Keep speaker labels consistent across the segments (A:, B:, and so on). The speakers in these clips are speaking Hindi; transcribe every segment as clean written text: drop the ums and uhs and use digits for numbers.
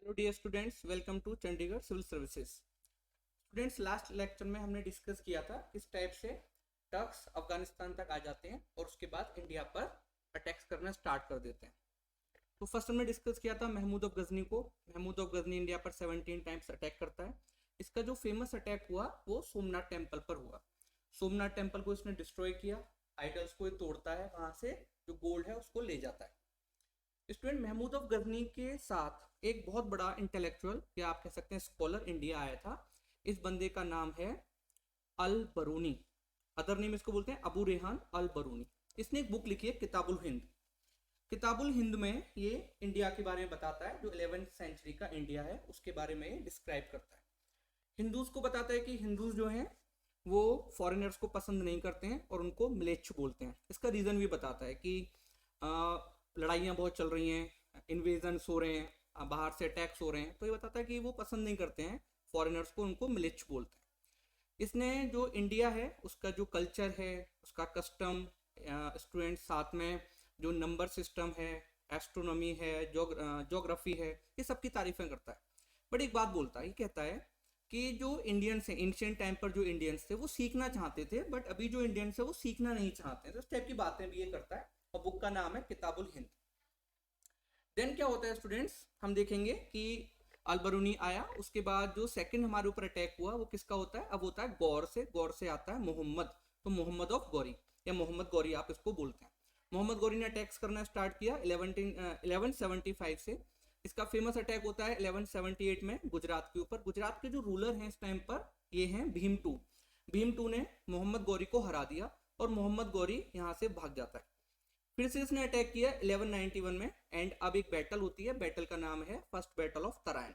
A: Hello dear students, welcome to Chandigarh civil services. Students, last lecture में हमने डिस्कस किया था किस टाइप से टर्क्स अफगानिस्तान तक आ जाते हैं और उसके बाद इंडिया पर अटैक्स करना स्टार्ट कर देते हैं। तो फर्स्ट हमने डिस्कस किया था महमूद ऑफ गजनी को। महमूद ऑफ गजनी इंडिया पर 17 टाइम्स अटैक करता है। इसका जो फेमस अटैक हुआ वो सोमनाथ टेम्पल पर हुआ। सोमनाथ टेम्पल को इसने डिस्ट्रॉय किया, आइडल्स को तोड़ता है, वहां से जो गोल्ड है उसको ले जाता है। स्टूडेंट, महमूद ऑफ गजनी के साथ एक बहुत बड़ा इंटेलेक्चुअल या आप कह सकते हैं स्कॉलर इंडिया आया था। इस बंदे का नाम है अल बरूनी। अदर नेम इसको बोलते हैं अबू रेहान अल बरूनी। इसने एक बुक लिखी है किताबुल हिंद। किताबुल हिंद में ये इंडिया के बारे में बताता है, जो 11वीं सेंचुरी का इंडिया है उसके बारे में डिस्क्राइब करता है। हिंदूज को बताता है कि हिंदूज जो हैं वो फॉरेनर्स को पसंद नहीं करते हैं और उनको म्लेच्छ बोलते हैं। इसका रीजन भी बताता है कि लड़ाइयाँ बहुत चल रही हैं, इन्वेजन्स हो रहे हैं, बाहर से अटैक्स हो रहे हैं, तो ये बताता है कि वो पसंद नहीं करते हैं फॉरेनर्स को, उनको म्लेच्छ बोलते हैं। इसने जो इंडिया है उसका जो कल्चर है, उसका कस्टम, स्टूडेंट साथ में जो नंबर सिस्टम है, एस्ट्रोनॉमी है, जोग्राफी है, ये सब की तारीफें करता है। बट एक बात बोलता है, ये कहता है कि जो इंडियंस हैं एंशिएंट टाइम पर, जो इंडियंस थे वो सीखना चाहते थे, बट अभी जो इंडियंस है वो सीखना नहीं चाहते हैं। तो इस टाइप की बातें भी ये करता है और बुक का नाम है किताबुल हिंद। देन क्या होता है स्टूडेंट्स, हम देखेंगे कि अलबरूनी आया, उसके बाद जो सेकंड हमारे ऊपर अटैक हुआ वो किसका होता है, अब होता है गौर से। गौर से आता है मोहम्मद, तो मोहम्मद ऑफ गौरी या मोहम्मद गौरी आप इसको बोलते हैं। मोहम्मद गौरी ने अटैक्स करना स्टार्ट किया 1175 से। इसका फेमस अटैक होता है 1178 में गुजरात के ऊपर। गुजरात के जो रूलर हैं इस टाइम पर ये हैं भीम टू। भीम टू ने मोहम्मद गौरी को हरा दिया और मोहम्मद गौरी यहाँ से भाग जाता है। फिर से इसने अटैक किया 1191 में एंड अब एक बैटल होती है। बैटल का नाम है फर्स्ट बैटल ऑफ तराइन।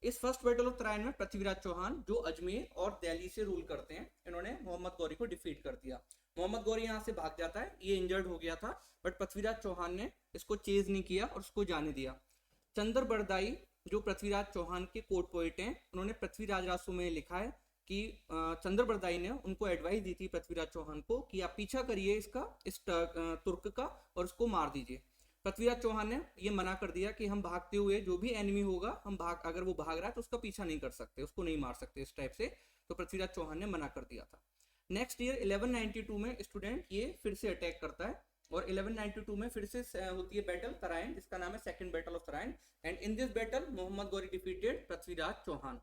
A: इस फर्स्ट बैटल ऑफ तराइन में पृथ्वीराज चौहान, जो अजमेर और दिल्ली से रूल करते हैं, इन्होंने मोहम्मद गौरी को डिफीट कर दिया। मोहम्मद गौरी यहाँ से भाग जाता है, ये इंजर्ड हो गया था, बट पृथ्वीराज चौहान ने इसको चेज नहीं किया और उसको जाने दिया। चंद्र बरदाई जो पृथ्वीराज चौहान के कोर्ट पोइट हैं, उन्होंने पृथ्वीराज रासू में लिखा है कि चंद्र बरदाई ने उनको एडवाइस दी थी पृथ्वीराज चौहान को कि आप पीछा करिए इसका, इस तुर्क का, और उसको मार दीजिए। पृथ्वीराज चौहान ने ये मना कर दिया कि हम भागते हुए जो भी एनिमी होगा, हम भाग, अगर वो भाग रहा है तो उसका पीछा नहीं कर सकते, उसको नहीं मार सकते इस टाइप से। तो पृथ्वीराज चौहान ने मना कर दिया था। नेक्स्ट ईयर 1192 में स्टूडेंट ये फिर से अटैक करता है और 1192 में फिर से होती है बैटल तराइन, जिसका नाम है second battle of Tarain. And in this battle Mohammad Ghori defeated Prithviraj Chauhan.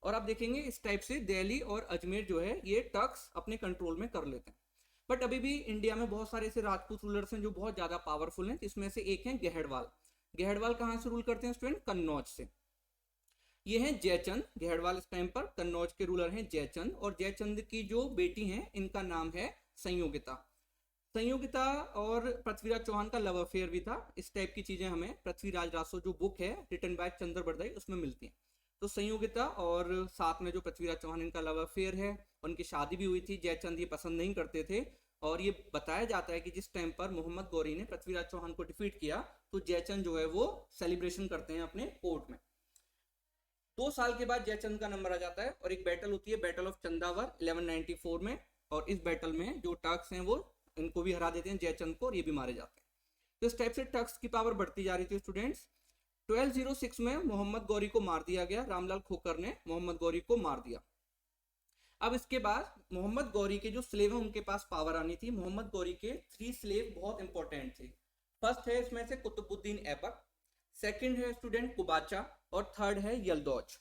A: और आप देखेंगे इस टाइप से दिल्ली और अजमेर जो है ये टर्क्स अपने कंट्रोल में कर लेते हैं। बट अभी भी इंडिया में बहुत सारे ऐसे राजपूत रूलर्स हैं जो बहुत ज्यादा पावरफुल हैं, इसमें से एक है गेहड़वाल। गेहड़वाल कहाँ से रूल करते हैं स्टूडेंट? कन्नौज से। ये हैं जयचंद। गेहड़वाल इस टाइम पर कन्नौज के रूलर हैं जयचंद, और जयचंद की जो बेटी हैं इनका नाम है संयोगिता। संयोगिता और पृथ्वीराज चौहान का लव अफेयर भी था। इस टाइप की चीजें हमें पृथ्वीराज रासो जो बुक है रिटन बाय चंद्र बरदाई उसमें मिलती हैं। तो संयोगिता और साथ में जो पृथ्वीराज चौहान, इनका लव अफेयर है, उनकी शादी भी हुई थी। जयचंद ये पसंद नहीं करते थे और ये बताया जाता है कि जिस टाइम पर मोहम्मद गौरी ने पृथ्वीराज चौहान को डिफीट किया तो जयचंद जो है वो सेलिब्रेशन करते हैं अपने कोर्ट में। 2 साल के बाद जयचंद का नंबर आ जाता है और एक बैटल होती है, बैटल ऑफ चंदावर 1194 में। और इस बैटल में जो टर्क्स हैं वो इनको भी हरा देते हैं जयचंद को, और ये भी मारे जाते हैं। तो इस टाइप से टर्क्स की पावर बढ़ती जा रही थी स्टूडेंट्स। 1206 में मोहम्मद गौरी को मार दिया गया। रामलाल खोकर ने मोहम्मद गौरी को मार दिया। अब इसके बाद मोहम्मद गौरी के जो स्लेव हैं उनके पास पावर आनी थी। मोहम्मद गौरी के 3 स्लेव बहुत इंपॉर्टेंट थे। फर्स्ट है इसमें से कुतुबुद्दीन ऐबक, सेकंड है स्टूडेंट कुबाचा, और थर्ड है यलदौज।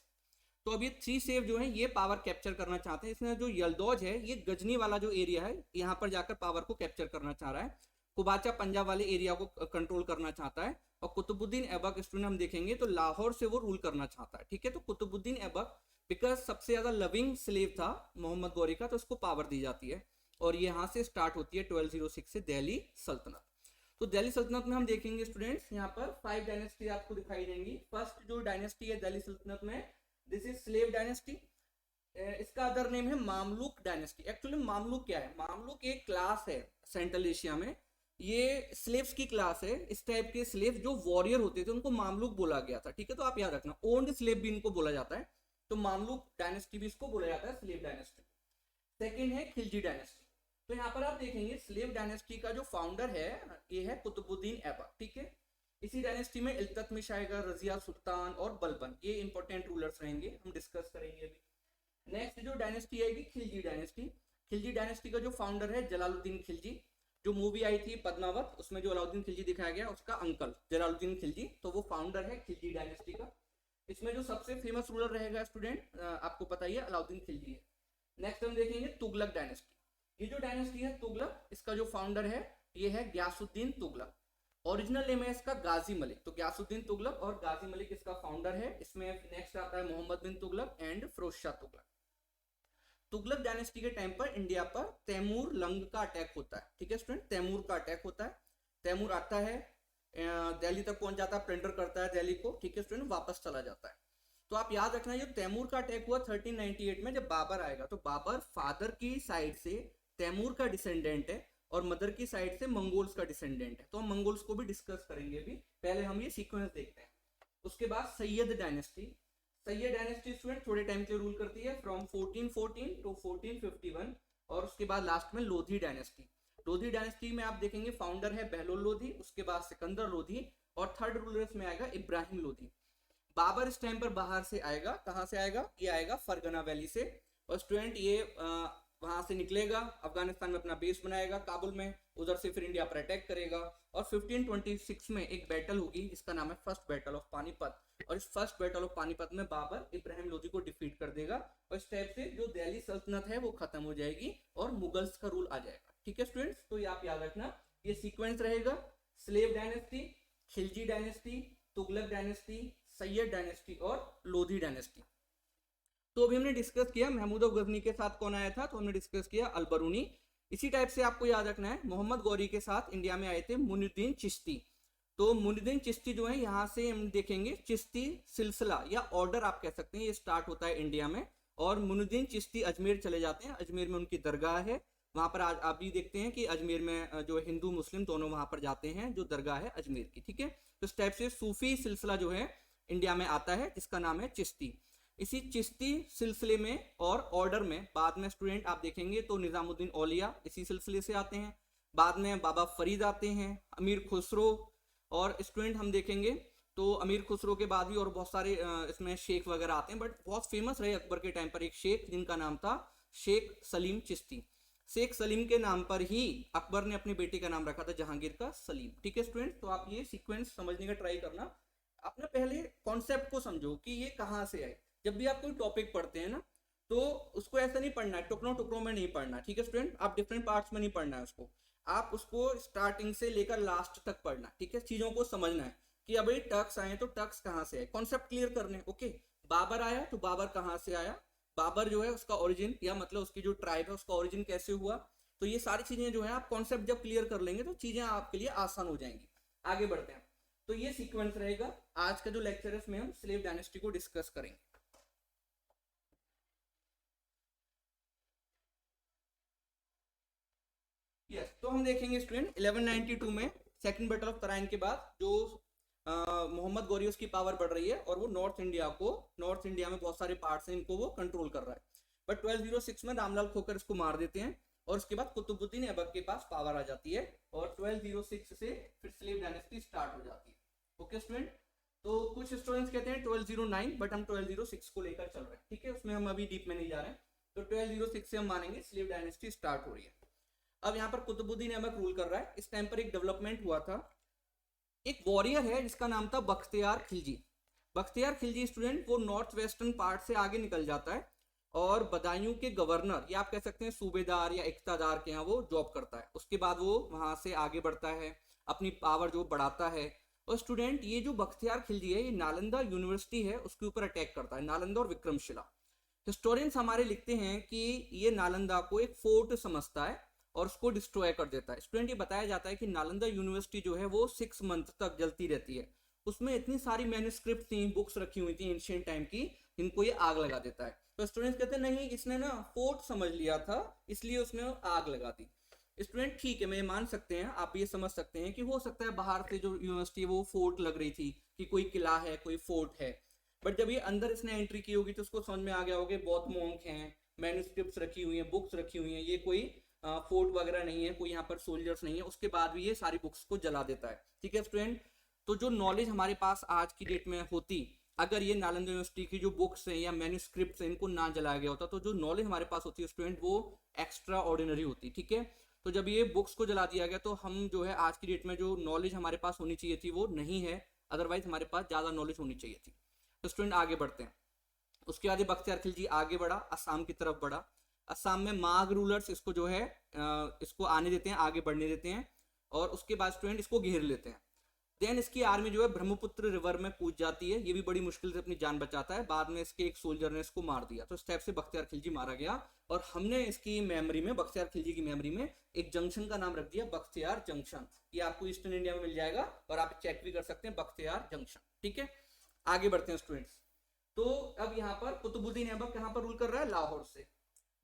A: तो अब ये 3 स्लेव जो हैं ये पावर कैप्चर करना चाहते हैं। इसमें जो यलदौज है ये गजनी वाला जो एरिया है यहाँ पर जाकर पावर को कैप्चर करना चाह रहा है। कुबाचा पंजाब वाले एरिया को कंट्रोल करना चाहता है, और कुतुबुद्दीन ऐबक स्टूडेंट हम देखेंगे तो लाहौर से वो रूल करना चाहता है। ठीक है, तो कुतुबुद्दीन ऐबक बिकॉज सबसे ज्यादा लविंग स्लेव था मोहम्मद गौरी का, तो उसको पावर दी जाती है। और ये यहाँ से स्टार्ट होती है 1206 से दिल्ली सल्तनत। तो दिल्ली सल्तनत में हम देखेंगे स्टूडेंट्स यहाँ पर 5 डायनेस्टी आपको दिखाई देंगी। फर्स्ट जो डायनेस्टी है दिल्ली सल्तनत में, दिस इज स्लेव डायनेस्टी। इसका अदर नेम है मामलुक डायनेस्टी। एक्चुअली मामलुक क्या है? मामलुक एक क्लास है सेंट्रल एशिया में, ये स्लेव्स की क्लास है। इस टाइप के स्लेव जो वॉरियर होते थे उनको मामलुक बोला गया था। ठीक है, तो आप याद रखना, ओन्ड स्लेव भी इनको बोला जाता है, तो मामलुक डायनेस्टी भी इसको बोला जाता है, स्लेव डायनेस्टी। सेकंड है खिलजी डायनेस्टी। तो यहाँ पर आप देखेंगे स्लेव डायनेस्टी का जो फाउंडर है ये है कुतुबुद्दीन ऐबक। ठीक है, इसी डायनेस्टी में इल्तुतमिश आएगा, रजिया सुल्तान और बलबन, ये इंपॉर्टेंट रूलर्स रहेंगे, हम डिस्कस करेंगे अभी। नेक्स्ट जो डायनेस्टी आएगी खिलजी डायनेस्टी। खिलजी डायनेस्टी का जो फाउंडर है जलालुद्दीन खिलजी। जो मूवी आई थी पद्मावत, उसमें जो अलाउद्दीन खिलजी दिखाया गया उसका अंकल जलालुद्दीन खिलजी, तो वो फाउंडर है खिलजी डायनेस्टी का। इसमें जो सबसे फेमस रूलर रहेगा स्टूडेंट, आपको पता ही है, अलाउद्दीन खिलजी है। नेक्स्ट हम देखेंगे तुगलक डायनेस्टी। ये जो डायनेस्टी है तुगलक, इसका जो फाउंडर है ये है गयासुद्दीन तुगलक। ओरिजिनल नेम है इसका गाजी मलिक। तो गयासुद्दीन तुगलक और गाजी मलिक इसका फाउंडर है। इसमें नेक्स्ट आता है मोहम्मद बिन तुगलक एंड फिरोज शाह तुगलक। तुगलक डायनेस्टी के टाइम पर इंडिया पर तैमूर लंग का अटैक होता है। ठीक है स्टूडेंट, तैमूर का अटैक होता है। तैमूर आता है, दिल्ली तक पहुंच जाता है, प्लंडर करता है दिल्ली को। ठीक है स्टूडेंट, वापस चला जाता है। तो आप याद रखना, ये तैमूर का अटैक हुआ 1398 में जब बाबर आएगा। तो बाबर फादर की साइड से तैमूर का डिसेंडेंट है और मदर की साइड से मंगोल्स का डिसेंडेंट है। तो हम मंगोल्स को भी डिस्कस करेंगे अभी, पहले हम ये सीक्वेंस देखते हैं। उसके बाद Syed dynasty. Syed dynasty student थोड़े टाइम के लिए रूल करती है, फ्रॉम 1414 टू 1451। और उसके बाद लास्ट में लोधी डायनेस्टी। लोधी डायनेस्टी में आप देखेंगे फाउंडर है बहलोल लोधी, उसके बाद सिकंदर लोधी और थर्ड रूलर्स में आएगा इब्राहिम लोधी। बाबर इस टाइम पर बाहर से आएगा, कहां से आएगा, ये आएगा फरगना वैली से। और स्टूडेंट ये वहां से निकलेगा, अफगानिस्तान में अपना बेस बनाएगा काबुल में, उधर से फिर इंडिया पर अटैक करेगा। और 1526 में एक बैटल होगी जिसका नाम है फर्स्ट बैटल ऑफ पानीपत। और इस फर्स्ट बैटल ऑफ पानीपत में बाबर इब्राहिम लोधी को डिफीट कर देगा और इस टाइप से जो दिल्ली सल्तनत है वो खत्म हो जाएगी और मुगल्स का रूल आ जाएगा। ठीक है स्टूडेंट्स, तो ये आप याद रखना, ये सीक्वेंस रहेगा, slave dynasty, Khilji dynasty, Tughlaq dynasty, Syed dynasty और लोधी डायनेस्टी। तो अभी हमने डिस्कस किया महमूद गजनी के साथ कौन आया था, तो हमने डिस्कस किया अलबरूनी। इसी टाइप से आपको याद रखना है मोहम्मद गौरी के साथ इंडिया में आए थे मुइनुद्दीन चिश्ती। तो मुइनुद्दीन चिश्ती जो है, यहाँ से हम देखेंगे चिश्ती सिलसिला या ऑर्डर आप कह सकते हैं, ये स्टार्ट होता है इंडिया में। और मुइनुद्दीन चिश्ती अजमेर चले जाते हैं, अजमेर में उनकी दरगाह है, वहां पर आज आप भी देखते हैं कि अजमेर में जो हिंदू मुस्लिम दोनों वहां पर जाते हैं, जो दरगाह है अजमेर की। ठीक है, तो इस टाइप से सूफी सिलसिला जो है इंडिया में आता है जिसका नाम है चिश्ती। इसी चिश्ती सिलसिले में और ऑर्डर में बाद में स्टूडेंट आप देखेंगे तो निजामुद्दीन औलिया इसी सिलसिले से आते हैं, बाद में बाबा फरीद आते हैं, अमीर खुसरो। और स्टूडेंट हम देखेंगे तो अमीर खुसरो के बाद भी और बहुत सारे इसमें शेख वगैरह आते हैं, बट बहुत फेमस रहे अकबर के टाइम पर एक शेख जिनका नाम था शेख सलीम चिश्ती। शेख सलीम के नाम पर ही अकबर ने अपने बेटे का नाम रखा था जहांगीर का सलीम। ठीक है स्टूडेंट, तो आप ये सीक्वेंस समझने का ट्राई करना। अपने पहले कॉन्सेप्ट को समझो कि ये कहाँ से आए। जब भी आप कोई टॉपिक पढ़ते हैं ना, तो उसको ऐसा नहीं पढ़ना है, टुकड़ों टुकड़ों में नहीं पढ़ना। ठीक है स्टूडेंट, आप डिफरेंट पार्ट्स में नहीं पढ़ना है उसको, आप उसको स्टार्टिंग से लेकर लास्ट तक पढ़ना। ठीक है, चीजों को समझना है कि अभी टक्स आए तो टक्स कहाँ से आए, कॉन्सेप्ट क्लियर करने। ओके, बाबर आया तो बाबर कहाँ से आया, बाबर जो है उसका ओरिजिन या मतलब उसकी जो ट्राइब है उसका ओरिजिन कैसे हुआ। तो ये सारी चीजें जो है आप कॉन्सेप्ट जब क्लियर कर लेंगे तो चीजें आपके लिए आसान हो जाएंगी। आगे बढ़ते हैं, तो ये सीक्वेंस रहेगा। आज का जो लेक्चर है इसमें हम स्लेव डायनेस्टी को डिस्कस करेंगे। यस, तो हम देखेंगे स्टूडेंट 1192 में सेकंड बैटल ऑफ तराइन के बाद जो मोहम्मद गौरी उसकी पावर बढ़ रही है और वो नॉर्थ इंडिया में बहुत सारे पार्ट्स हैं इनको वो कंट्रोल कर रहा है। बट 1206 में रामलाल खोकर इसको मार देते हैं और उसके बाद कुतुबुद्दीन ऐबक के पास पावर आ जाती है और 1206 से फिर स्लेव डायनेस्टी स्टार्ट हो जाती है। ओके स्टूडेंट, तो कुछ स्टूडेंट्स कहते हैं 1209, बट हम 1206 को लेकर चल रहे हैं। ठीक है, उसमें हम अभी डीप में नहीं जा रहे हैं। तो 1206 से हम मानेंगे स्लेव डायनेस्टी स्टार्ट हो रही है। अब यहाँ पर कुतुबुद्दीन ऐबक रूल कर रहा है। इस टाइम पर एक डेवलपमेंट हुआ था, एक वॉरियर है जिसका नाम था बख्तियार खिलजी। बख्तियार खिलजी स्टूडेंट वो नॉर्थ वेस्टर्न पार्ट से आगे निकल जाता है और बदायूं के गवर्नर या आप कह सकते हैं सूबेदार या इक्तादार के यहाँ वो जॉब करता है। उसके बाद वो वहां से आगे बढ़ता है, अपनी पावर जो बढ़ाता है। और स्टूडेंट ये जो बख्तियार खिलजी है ये नालंदा यूनिवर्सिटी है उसके ऊपर अटैक करता है, नालंदा और विक्रमशिला। हिस्टोरियंस हमारे लिखते हैं कि ये नालंदा को एक फोर्ट समझता है और उसको डिस्ट्रॉय कर देता है। स्टूडेंट ये बताया जाता है कि नालंदा यूनिवर्सिटी जो है वो 6 मंथ तक जलती रहती है, उसमें इतनी सारी मैन्युस्क्रिप्ट थी, बुक्स रखी हुई थी एंशिएंट टाइम की, इनको ये आग लगा देता है। तो स्टूडेंट्स कहते हैं नहीं, इसने ना फोर्ट समझ लिया था इसलिए उसने आग लगा दी। स्टूडेंट ठीक है, मैं मान सकते हैं, आप ये समझ सकते हैं कि हो सकता है बाहर से जो यूनिवर्सिटी वो फोर्ट लग रही थी कि कोई किला है, कोई फोर्ट है। बट जब ये अंदर इसने एंट्री की होगी तो उसको समझ में आ गया होगा बौद्ध मॉन्क हैं, मैन्युस्क्रिप्ट्स रखी हुई हैं, बुक्स रखी हुई हैं, ये कोई फोर्ट वगैरह नहीं है, कोई यहाँ पर सोल्जर्स नहीं है। उसके बाद भी ये सारी बुक्स को जला देता है। ठीक है स्टूडेंट, तो जो नॉलेज हमारे पास आज की डेट में होती, अगर ये नालंदा यूनिवर्सिटी की जो बुक्स हैं या मैन्यूस्क्रिप्ट्स हैं इनको ना जलाया गया होता, तो जो नॉलेज हमारे पास होती है स्टूडेंट वो एक्स्ट्रा ऑर्डिनरी होती, ठीक है। तो जब ये बुक्स को जला दिया गया तो हम जो है आज की डेट में जो नॉलेज हमारे पास होनी चाहिए थी वो नहीं है, अदरवाइज हमारे पास ज्यादा नॉलेज होनी चाहिए थी। तो स्टूडेंट आगे बढ़ते हैं। उसके बाद बख्तियार खिलजी आगे बढ़ा, असम की तरफ बढ़ा। असम में माघ रूलर्स इसको जो है इसको आने देते हैं, आगे बढ़ने देते हैं, और उसके बाद स्टूडेंट इसको घेर लेते हैं। देन इसकी आर्मी जो है ब्रह्मपुत्र रिवर में कूद जाती है, ये भी बड़ी मुश्किल से अपनी जान बचाता है। बाद में इसके एक सोल्जर ने इसको मार दिया। तो इस टाइप से बख्तियार खिलजी मारा गया, और हमने इसकी मेमोरी में, बख्तियार खिलजी की मेमोरी में एक जंक्शन का नाम रख दिया बख्तियार जंक्शन। ये आपको ईस्टर्न इंडिया में मिल जाएगा और आप चेक भी कर सकते हैं, बख्तियार जंक्शन, ठीक है। आगे बढ़ते हैं स्टूडेंट्स। तो अब यहाँ पर कुतुबुद्दीन ऐबक कहाँ पर रूल कर रहा है? लाहौर से।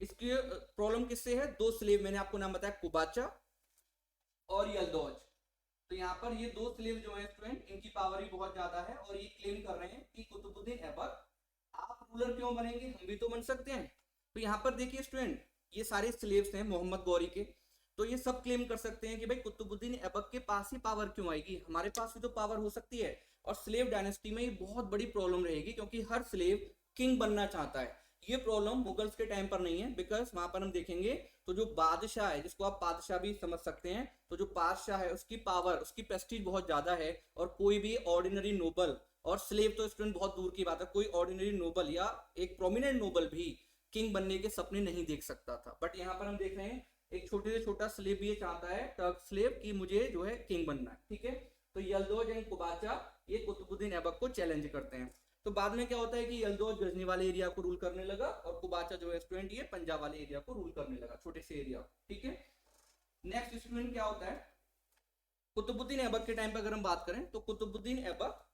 A: इसकी प्रॉब्लम किससे है? दो स्लेव, मैंने आपको नाम बताया, कुबाचा और यल्दौज। तो यहाँ पर ये दो स्लेव जो है स्टूडेंट, इनकी पावर भी बहुत ज्यादा है, और ये क्लेम कर रहे हैं कि कुतुबुद्दीन ऐबक आप रूलर क्यों बनेंगे, हम भी तो बन सकते हैं। तो यहाँ पर देखिए स्टूडेंट, ये सारे स्लेव्स हैं मोहम्मद गौरी के, तो ये सब क्लेम कर सकते हैं कि भाई कुतुबुद्दीन ऐबक के पास ही पावर क्यों आएगी, हमारे पास भी तो पावर हो सकती है। और स्लेव डायनेस्टी में ये बहुत बड़ी प्रॉब्लम रहेगी, क्योंकि हर स्लेव किंग बनना चाहता है। ये प्रॉब्लम मुगल्स के टाइम पर नहीं है, बिकॉज वहां पर हम देखेंगे तो जो बादशाह है, जिसको आप बादशाह भी समझ सकते हैं, तो जो बादशाह है उसकी पावर, उसकी प्रेस्टीज बहुत ज्यादा है, और कोई भी ऑर्डिनरी नोबल, और स्लेव तो स्टूडेंट बहुत दूर की बात है, कोई ऑर्डिनरी नोबल या एक प्रोमिनेंट नोबल भी किंग बनने के सपने नहीं देख सकता था। बट यहाँ पर हम देख रहे हैं एक छोटे से छोटा स्लेव भी ये चाहता है, टर्क स्लेव, कि मुझे जो है किंग बनना है, ठीक है। तो यल्दौज एंड कुबाचा ये कुतुबुद्दीन ऐबक को चैलेंज करते हैं। तो बाद में क्या होता है कि यल्दौज गजनी वाले एरिया को रूल करने लगा, और कुबाचा जो है स्टूडेंट ये पंजाब वाले एरिया को रूल करने लगा, छोटे से एरिया, ठीक है। नेक्स्ट स्टूडेंट क्या होता है, कुतुबुद्दीन ऐबक के टाइम पर अगर हम बात करें तो कुतुबुद्दीन ऐबक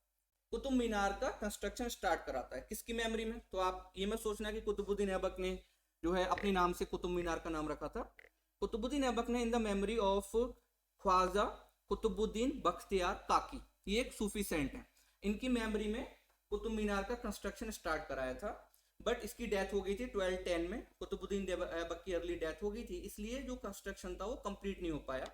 A: कुतुब मीनार का कंस्ट्रक्शन स्टार्ट कराता है। किसकी मेमोरी में? तो आप ये मत सोचना कि कुतुबुद्दीन ऐबक ने जो है अपने नाम से कुतुब मीनार का नाम रखा था। कुतुबुद्दीन ऐबक ने in the memory of Khwaja Qutbuddin Bakhtiyar Kaki, ये एक सूफी सेंट है, इनकी मेमोरी में कुतुब मीनार का कंस्ट्रक्शन स्टार्ट कराया था। बट इसकी डेथ हो गई थी 1210 में, कुतुबुद्दीन ऐबक की अर्ली डेथ हो गई थी, इसलिए जो कंस्ट्रक्शन था वो कंप्लीट नहीं हो पाया।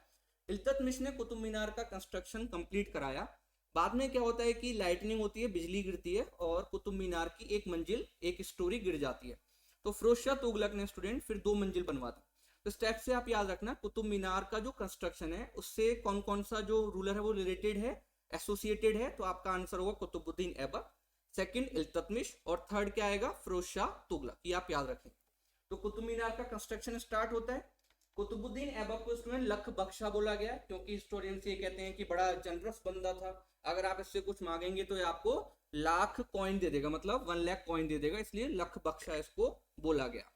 A: इल्तुतमिश ने कुतुब मीनार का कंस्ट्रक्शन कंप्लीट कराया। बाद में क्या होता है कि लाइटनिंग होती है, बिजली गिरती है, और कुतुब मीनार की एक मंजिल, एक स्टोरी गिर जाती है। तो फिरोज शाह तुगलक ने स्टूडेंट फिर 2 मंजिल बनवा दी। तो स्टेप से आप याद रखना, कुतुब मीनार का जो कंस्ट्रक्शन है उससे कौन कौन सा जो रूलर है वो रिलेटेड है, एसोसिएटेड है। तो आपका आंसर होगा कुतुबुद्दीन ऐबक, सेकंड इल्तुतमिश, और थर्ड क्या आएगा? फिरोज शाह तुगलक। ये आप याद रखें। तो कुतुब मीनार का कंस्ट्रक्शन स्टार्ट होता है। कुतुबुद्दीन ऐबक को स्टूडेंट लख बख्शा बोला गया, क्योंकि हिस्टोरियंस ये कहते हैं कि बड़ा जनरस बंदा था, अगर आप इससे कुछ मांगेंगे तो ये आपको लाख कॉइन दे देगा, मतलब 1 लाख कॉइन दे देगा, इसलिए लख बख्शा इसको बोला गया।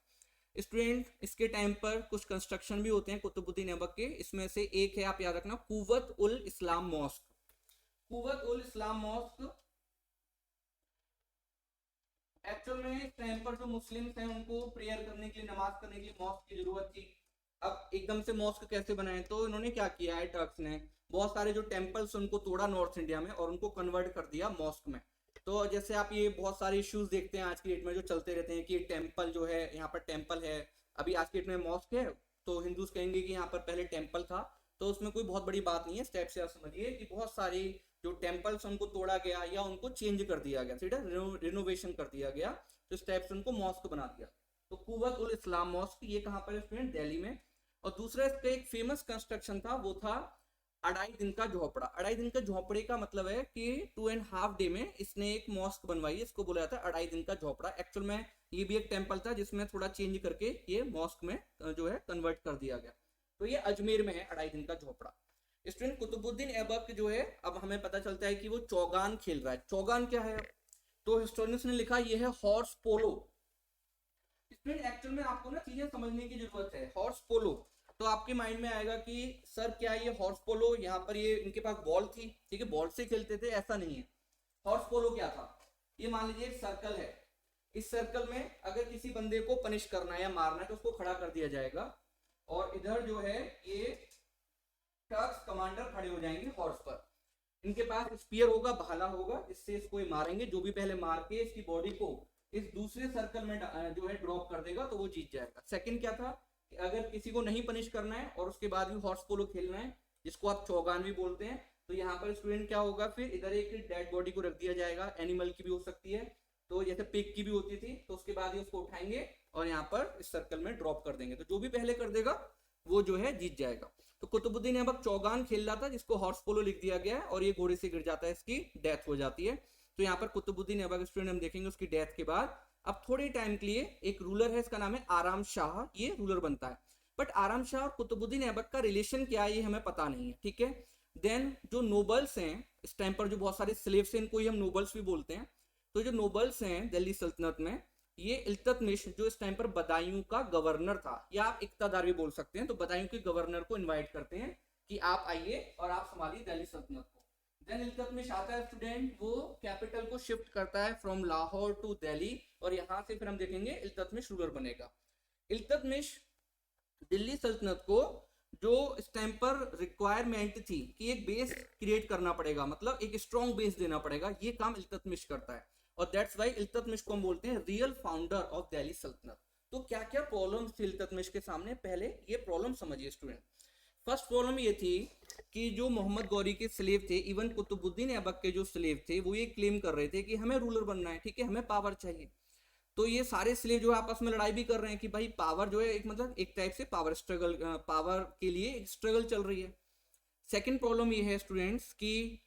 A: स्टूडेंट इसके टाइम पर कुछ कंस्ट्रक्शन भी होते हैं कुतुबुद्दीन ऐबक के, इसमें से एक है, आप याद रखना, कुव्वत ul Islam mask. कुव्वत ul Islam mask actual में इस टाइम पर जो मुस्लिम्स हैं उनको प्रेयर करने के लिए, नमाज करने के लिए मॉस्क की जरूरत थी। अब एकदम से मॉस्क कैसे बनाए? तो इन्होंने क्या किया है, टर्क्स ने बहुत सारे जो टेम्पल्स उनको तोड़ा नॉर्थ इंडिया में, और उनको कन्वर्ट कर दिया मॉस्क में। तो जैसे आप ये बहुत सारे इश्यूज देखते हैं आज की डेट में जो चलते रहते हैं कि टेम्पल जो है, यहाँ पर टेम्पल है, अभी आज की डेट में मॉस्क है, तो हिंदूज कहेंगे कि यहाँ पर पहले टेम्पल था। तो उसमें कोई बहुत बड़ी बात नहीं है, स्टेप से आप समझिए कि बहुत सारी जो टेम्पल्स उनको तोड़ा गया या उनको चेंज कर दिया गया, ठीक है, रिनोवेशन कर दिया गया, तो स्टेप से उनको मॉस्क बना दिया। तो कुव्वत उल इस्लाम मॉस्क ये कहाँ पर है स्टूडेंट? दिल्ली में। और दूसरा इसका एक फेमस कंस्ट्रक्शन था, वो था 2.5 दिन का झोपड़ा। 2.5 दिन का झोपड़े का मतलब है कि 2.5 डे में इसने एक मॉस्क बनवाई, इसको बोला जाता है 2.5 दिन का झोपड़ा। एक्चुअल में ये भी एक टेम्पल था जिसमें थोड़ा चेंज करके ये मॉस्क में जो है कन्वर्ट कर दिया गया। तो ये अजमेर में है 2.5 दिन का झोपड़ा। स्टूडेंट कुतुबुद्दीन ऐबक जो है, अब हमें पता चलता है कि वो चौगान खेल रहा है। चौगान क्या है? तो हिस्टोरियंस ने लिखा ये है हॉर्स पोलो। स्टूडेंट एक्चुअल में आपको ना चीजें समझने की जरूरत है। हॉर्स पोलो, तो आपके माइंड में आएगा कि सर क्या ये हॉर्स पोलो, यहाँ पर ये इनके पास बॉल थी, ठीक है, बॉल से खेलते थे, ऐसा नहीं है। हॉर्स पोलो क्या था? ये मान लीजिए एक सर्कल है, इस सर्कल में अगर किसी बंदे को पनिश करना है या मारना है तो उसको खड़ा कर दिया जाएगा, और इधर जो है ये टर्क्स कमांडर खड़े हो जाएंगे हॉर्स पर। इनके पास स्पीयर होगा, भाला होगा, इससे इसको मारेंगे। जो भी पहले मार के इसकी बॉडी को इस दूसरे सर्कल में जो है ड्रॉप कर देगा तो वो जीत जाएगा। सेकंड क्या था कि अगर किसी को नहीं पनिश करना है और उसके बाद भी हॉर्स पोलो खेलना है, जिसको आप चौगान भी बोलते हैं, तो यहाँ पर स्टूडेंट क्या होगा, फिर इधर एक डेड बॉडी को रख दिया जाएगा, एनिमल की भी हो सकती है, तो जैसे पिग की भी होती थी, तो उसके बाद ही उसको उठाएंगे और यहाँ पर इस सर्कल में ड्रॉप कर देंगे, तो जो भी पहले कर देगा वो जो है जीत जाएगा। तो कुतुबुद्दीन ऐबक चौगान खेल रहा था, जिसको हॉर्स पोलो लिख दिया गया है, और ये घोड़े से गिर जाता है, इसकी डेथ हो जाती है। तो यहाँ पर कुतुबुद्दीन ऐबक स्टूडेंट हम देखेंगे उसकी डेथ के बाद अब थोड़े टाइम के लिए एक रूलर है, इसका नाम है आराम शाह, ये रूलर बनता है। बट आराम शाह और कुतुबुद्दीन ऐबक का रिलेशन क्या है ये हमें पता नहीं है, ठीक है। देन जो नोबल्स हैं इस टाइम पर, जो बहुत सारे स्लेव्स हैं, इनको ही हम नोबल्स भी बोलते हैं। तो जो नोबल्स हैं दिल्ली सल्तनत में, ये इल्तुतमिश जो इस टाइम पर बदायूं का गवर्नर था, या आप इक्तादार भी बोल सकते हैं, तो बदायूं के गवर्नर को इनवाइट करते हैं कि आप आइए और आप संभालिए दिल्ली सल्तनत को। देन इल्तुतमिश आता है स्टूडेंट, वो कैपिटल को शिफ्ट करता है फ्रॉम लाहौर टू दिल्ली, और यहाँ से फिर हम देखेंगे इल्तुतमिश रूलर बनेगा। इल्तुतमिश दिल्ली सल्तनत को जो इस टाइम पर रिक्वायरमेंट थी कि एक बेस क्रिएट करना पड़ेगा, मतलब एक स्ट्रॉन्ग बेस देना पड़ेगा, ये काम इल्तुतमिश करता है, और दैट्स व्हाई इल्तुतमिश को हम बोलते हैं रियल फाउंडर ऑफ दिल्ली सल्तनत। तो क्या क्या प्रॉब्लम्स थी इल्तुतमिश के सामने, पहले ये प्रॉब्लम समझिए स्टूडेंट। फर्स्ट प्रॉब्लम ये थी कि जो मोहम्मद गौरी के स्लेव थे, इवन कुतुबुद्दीन ऐबक के जो स्लेव थे, वो ये क्लेम कर रहे थे कि हमें रूलर बनना है, ठीक है, हमें पावर चाहिए। तो ये सारे स्लेव जो है आपस में लड़ाई भी कर रहे हैं कि भाई पावर जो है एक मतलब एक टाइप से पावर स्ट्रगल, पावर के लिए एक स्ट्रगल चल रही है। सेकंड प्रॉब्लम ये है स्टूडेंट्स कि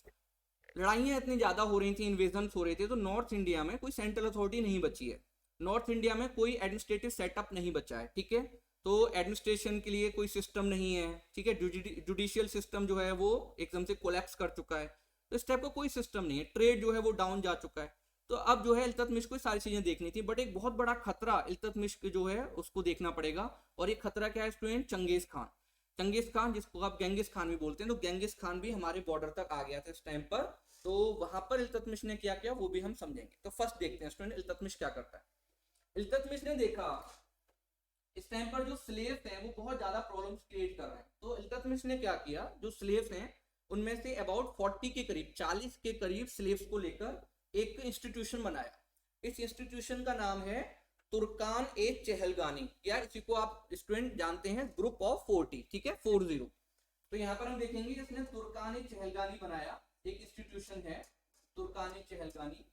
A: लड़ाइयाँ इतनी ज़्यादा हो रही थी, इन्वेजन्स हो रहे थे, तो नॉर्थ इंडिया में कोई सेंट्रल अथॉरिटी नहीं बची है, नॉर्थ इंडिया में कोई एडमिनिस्ट्रेटिव सेटअप नहीं बचा है, ठीक है। तो एडमिनिस्ट्रेशन के लिए कोई सिस्टम नहीं है, ठीक है, जुडिशियल सिस्टम जो है वो एकदम से कोलैप्स कर चुका है, तो इस टाइप का कोई सिस्टम नहीं है, ट्रेड जो है वो डाउन जा चुका है। तो अब जो है इल्तुतमिश को सारी चीजें देखनी थी, बट एक बहुत बड़ा खतरा इल्तुतमिश जो है उसको देखना पड़ेगा, और ये खतरा क्या है स्टूडेंट, चंगेज खान। चंगेज खान जिसको आप गेंगिस खान भी बोलते हैं, तो गेंगिस खान भी हमारे बॉर्डर तक आ गया था इस टाइम पर, तो वहां पर इल्तुतमिश ने क्या किया वो भी हम समझेंगे। तो फर्स्ट देखते हैं स्टूडेंट इल्तुतमिश क्या करता है। इल्तुतमिश ने देखा इस टाइम पर जो स्लेव्स हैं वो बहुत ज्यादा प्रॉब्लम्स क्रिएट कर रहे हैं, तो इल्तुतमिश ने क्या किया, जो स्लेव्स हैं उनमें से अबाउट 40 के करीब, 40 के करीब स्लेव्स को लेकर एक इंस्टीट्यूशन बनाया। इस इंस्टीट्यूशन का नाम है तुर्कान ए चहलगानी, या इसी को आप स्टूडेंट जानते हैं ग्रुप ऑफ 40, ठीक है, 40। तो यहाँ पर हम देखेंगे जिसने तुर्कान ए चहलगानी बनाया, एक इंस्टीट्यूशन है तुर्कान ए चहलगानी।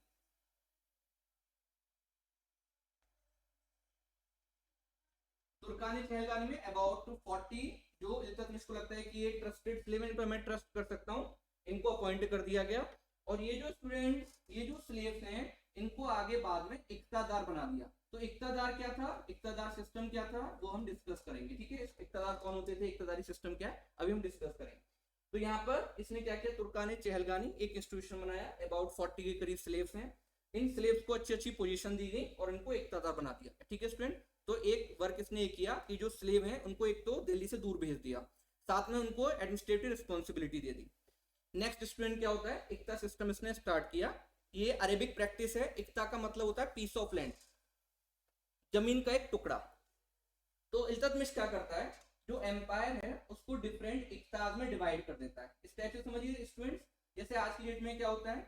A: तुर्कान ए चहलगानी में अबाउट 40 जो इल्तुतमिश को लगता है कि ये ट्रस्टेड स्लेव, इन पर मैं ट्रस्ट कर सकता हूँ, इनको अपॉइंट कर दिया गया। और ये जो स्टूडेंट, ये जो स्लेव्स हैं, इनको आगे बाद में इक्तादार बना दिया। तो इक्तादार क्या था, इक्तादार सिस्टम क्या था, वो हम डिस्कस करेंगे, ठीक है। इक्तादार कौन होते थे, इक्तादारी सिस्टम क्या है, अभी हम डिस्कस करेंगे। तो यहाँ पर इसने क्या किया, तुर्कान ए चहलगानी एक इंस्टीट्यूशन बनाया, अबाउट 40 के करीब स्लेव्स हैं, इन स्लेव्स को अच्छी अच्छी पोजीशन दी गई और इनको इक्तादार बना दिया, ठीक है स्टूडेंट। तो एक वर्क इसने किया कि जो स्लेव हैं उनको एक तो दिल्ली से दूर भेज दिया, साथ में उनको एडमिनिस्ट्रेटिव रिस्पॉन्सिबिलिटी दे दी। नेक्स्ट स्टूडेंट क्या होता है, इक्ता सिस्टम इसने स्टार्ट किया। ये अरेबिक प्रैक्टिस है, इक्ता का मतलब होता है पीस ऑफ लैंड, जमीन का एक टुकड़ा। तो इल्तुतमिश क्या करता है, जो एम्पायर है उसको डिफरेंट इक्ताज में डिवाइड कर देता है। इस टाइप से समझिए स्टूडेंट्स, जैसे आज की डेट में क्या होता है,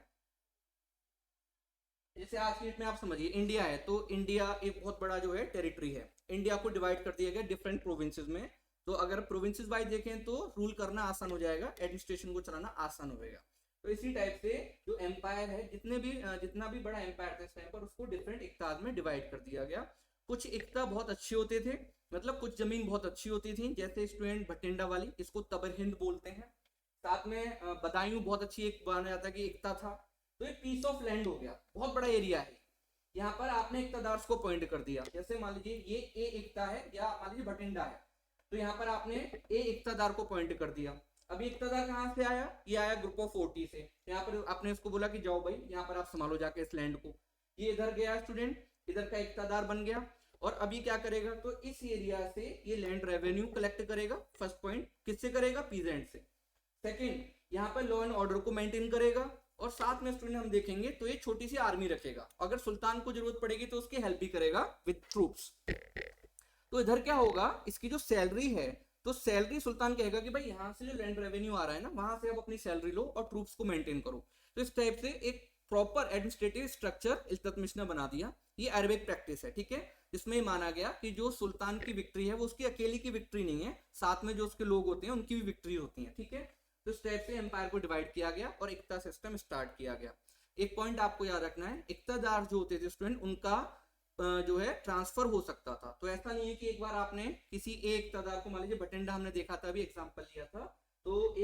A: जैसे आज की डेट में आप समझिए इंडिया है, तो इंडिया एक बहुत बड़ा जो है टेरिटरी है, इंडिया को डिवाइड कर दिया गया डिफरेंट प्रोविंसेस में। तो अगर प्रोविंसेस वाइज देखें तो रूल करना आसान हो जाएगा, एडमिनिस्ट्रेशन को चलाना आसान होगा। तो इसी टाइप से जो एम्पायर है, जितना भी बड़ा एम्पायर था इस टाइम पर, उसको डिफरेंट इक्ताज में डिवाइड कर दिया गया। कुछ इक्ता बहुत अच्छे होते थे, मतलब कुछ जमीन बहुत अच्छी होती थी, जैसे स्टूडेंट भटिंडा वाली, इसको तबर हिंद बोलते हैं। साथ में बदायूं बहुत अच्छी एक माना जाता है कि इक्ता था। तो एक पीस ऑफ लैंड हो गया, बहुत बड़ा एरिया है। यहाँ पर आपने इक्तादार को पॉइंट कर दिया, जैसे मान लीजिए ये ए इक्ता है या मान लीजिए भटिंडा है, तो यहाँ पर आपने ए इक्तादार को पॉइंट कर दिया। अभी इक्तादार कहाँ से आया, ये आया ग्रुप ऑफ 40 से। यहाँ पर आपने इसको बोला कि जाओ भाई यहाँ पर आप संभालो जाके इस लैंड को, ये इधर गया स्टूडेंट, इधर का इक्तादार बन गया। और अभी क्या करेगा, तो इस एरिया से ये लैंड रेवेन्यू कलेक्ट करेगा। फर्स्ट पॉइंट किससे करेगा, पीजेंट से। सेकंड, यहाँ पर लॉ एंड ऑर्डर को मेंटेन करेगा, और साथ में स्टूडेंट हम देखेंगे तो ये छोटी सी आर्मी रखेगा, अगर सुल्तान को जरूरत पड़ेगी तो उसकी हेल्प भी करेगा विद ट्रूप्स। तो इधर क्या होगा, इसकी जो सैलरी है, तो सैलरी सुल्तान कहेगा कि भाई यहाँ से जो लैंड रेवेन्यू आ रहा है ना, वहां से आप अपनी सैलरी लो और ट्रूप्स को मेंटेन करो। तो इस टाइप से एक प्रॉपर एडमिनिस्ट्रेटिव स्ट्रक्चर इल्तुतमिश ने बना दिया। ये अरबिक प्रैक्टिस है, ठीक है, जिसमें माना गया कि जो सुल्तान की विक्ट्री है वो उसकी अकेली की विक्ट्री नहीं है, साथ में जो उसके लोग होते हैं उनकी भी विक्ट्री होती है, ठीक है। तो इस टाइप से एम्पायर को डिवाइड किया गया और इक्ता सिस्टम स्टार्ट किया गया। एक पॉइंट आपको याद रखना है, इक्तादार जो होते थे स्टूडेंट उनका जो है ट्रांसफर हो सकता था। तो ऐसा नहीं है कि एक बार आपने किसी एक इक्तादार को, मान लीजिए बठिंडा हमने देखा था, अभी एग्जांपल लिया था, तो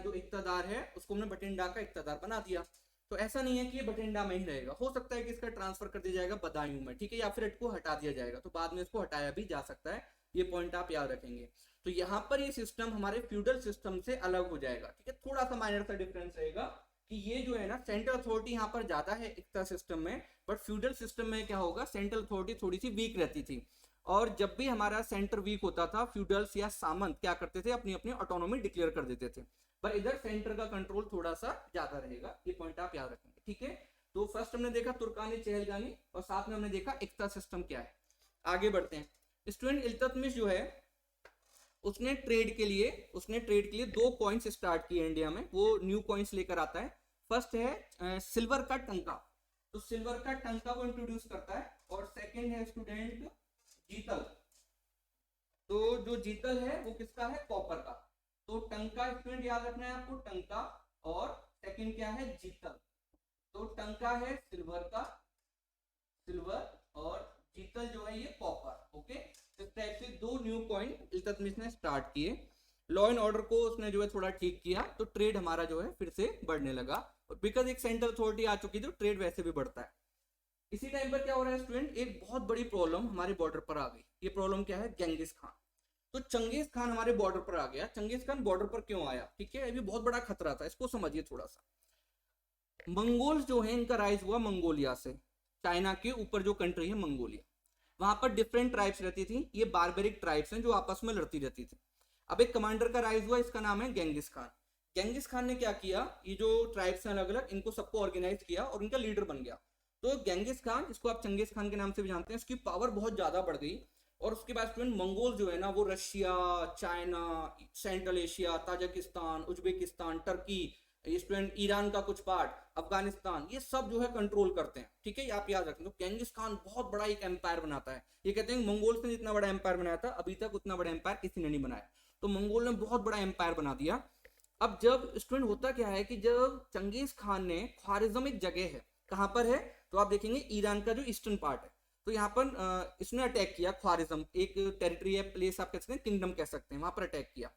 A: जो इक्तादार है उसको हमने बठिंडा का इक्तादार बना दिया। तो ऐसा नहीं है कि ये बठिंडा में ही रहेगा, हो सकता है कि इसका ट्रांसफर कर दिया जाएगा बदायूं में, ठीक है, या फिर इसको हटा दिया जाएगा, तो बाद में इसको हटाया भी जा सकता है। ये पॉइंट आप याद रखेंगे। तो यहाँ पर ये सिस्टम हमारे फ्यूडल सिस्टम से अलग हो जाएगा, ठीक है, थोड़ा सा माइनर सा डिफरेंस रहेगा कि ये जो है ना सेंट्रल अथॉरिटी यहाँ पर ज्यादा है इक्ता सिस्टम में, बट फ्यूडल सिस्टम में क्या होगा, सेंट्रल अथॉरिटी थोड़ी सी वीक रहती थी। और जब भी हमारा सेंटर वीक होता था, फ्यूडल्स या सामंत क्या करते थे, अपनी अपनी ऑटोनॉमी डिक्लेयर कर देते थे, पर इधर सेंटर का कंट्रोल थोड़ा सा ज्यादा रहेगा। ये पॉइंट आप याद रखेंगे, ठीक है। तो फर्स्ट हमने देखा तुर्कानी चहलगानी और साथ में हमने देखा इक्ता सिस्टम क्या है। आगे बढ़ते हैं। स्टूडेंट इल्तुतमिश जो है उसने ट्रेड के लिए 2 कॉइन्स स्टार्ट किए इंडिया में, वो न्यू कॉइन्स लेकर आता है। फर्स्ट है सिल्वर का टंका, तो सिल्वर का टंका को इंट्रोड्यूस करता है। और सेकंड है स्टूडेंट जीतल, तो जो जीतल है वो किसका है, कॉपर का। तो टंका स्टूडेंट याद रखना है आपको, टंका, और सेकंड क्या है, जीतल। तो टंका है सिल्वर का, सिल्वर, और जीतल जो है ये कॉपर। ओके, इस टाइप से 2 न्यू कॉइन इल्तुतमिश ने स्टार्ट किए। लॉ एंड ऑर्डर को उसने जो है थोड़ा ठीक किया, तो ट्रेड हमारा जो है फिर से बढ़ने लगा, और बिकॉज एक सेंट्रल अथॉरिटी आ चुकी थी तो ट्रेड वैसे भी बढ़ता है। इसी टाइम पर क्या हो रहा है स्टूडेंट, एक बहुत बड़ी प्रॉब्लम हमारे बॉर्डर पर आ गई। ये प्रॉब्लम क्या है, चंगेज खान। तो चंगेज खान हमारे बॉर्डर पर आ गया। चंगेज खान बॉर्डर पर क्यों आया, ठीक है, ये भी बहुत बड़ा खतरा था, इसको समझिए थोड़ा सा। मंगोल्स जो है इनका राइज हुआ मंगोलिया से, चाइना के ऊपर जो कंट्री है मंगोलिया, वहां पर डिफरेंट ट्राइब्स रहती थी, ये बारबेरिक ट्राइब्स हैं जो आपस में लड़ती रहती थी। अब एक कमांडर का राइज हुआ, इसका नाम है गेंगिस खान। गेंगिस खान ने क्या किया, ये जो ट्राइब्स हैं अलग अलग, इनको सबको ऑर्गेनाइज किया और इनका लीडर बन गया। तो गेंगिस खान, जिसको आप चंगेज खान के नाम से भी जानते हैं, उसकी पावर बहुत ज्यादा बढ़ गई। और उसके बाद स्टूडेंट मंगोल जो है ना, वो Russia, China, central Asia, Tajikistan, Uzbekistan, Turkey, student Iran का कुछ पार्ट, अफगानिस्तान, ये सब जो है कंट्रोल करते हैं, ठीक है, ये आप याद रखें। तो गेंगिस खान बहुत बड़ा एक एम्पायर बनाता है। ये कहते हैं मंगोल्स ने जितना बड़ा एम्पायर बनाया था अभी तक उतना बड़ा एम्पायर किसी ने नहीं बनाया, तो मंगोल ने बहुत बड़ा एम्पायर बना दिया। अब जब स्टूडेंट होता क्या है कि जब चंगेज खान ने, ख्वारिज्म एक जगह है, कहां पर है, तो आप देखेंगे ईरान का जो ईस्टर्न पार्ट है, तो यहाँ पर इसने अटैक किया। ख्वारिज्म एक टेरिटरी है, प्लेस आप कह सकते हैं, किंगडम कह सकते हैं, वहां पर अटैक किया।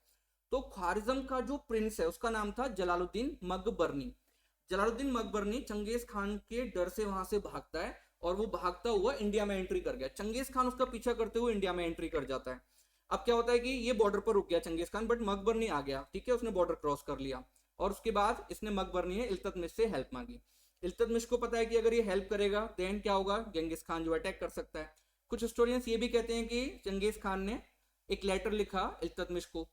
A: तो ख्वारिज्म का जो प्रिंस है उसका नाम था जलालुद्दीन मकबरनी। जलालुद्दीन मकबरनी चंगेज खान के डर से वहां से भागता है, और वो भागता हुआ इंडिया में एंट्री कर गया। चंगेज खान उसका पीछा करते हुए इंडिया में एंट्री कर जाता है। अब क्या होता है कि ये बॉर्डर पर रुक गया चंगेज खान, बट मकबरनी आ गया, ठीक है, उसने बॉर्डर क्रॉस कर लिया। और उसके बाद इसने, मकबरनी ने इल्तुतमिश से हेल्प मांगी। इल्तुतमिश को पता है कि अगर ये हेल्प करेगा देन क्या होगा, गेंगिस खान जो अटैक कर सकता है। कुछ हिस्टोरियंस ये भी कहते हैं कि चंगेज खान ने एक लेटर लिखा इल्तुतमिश को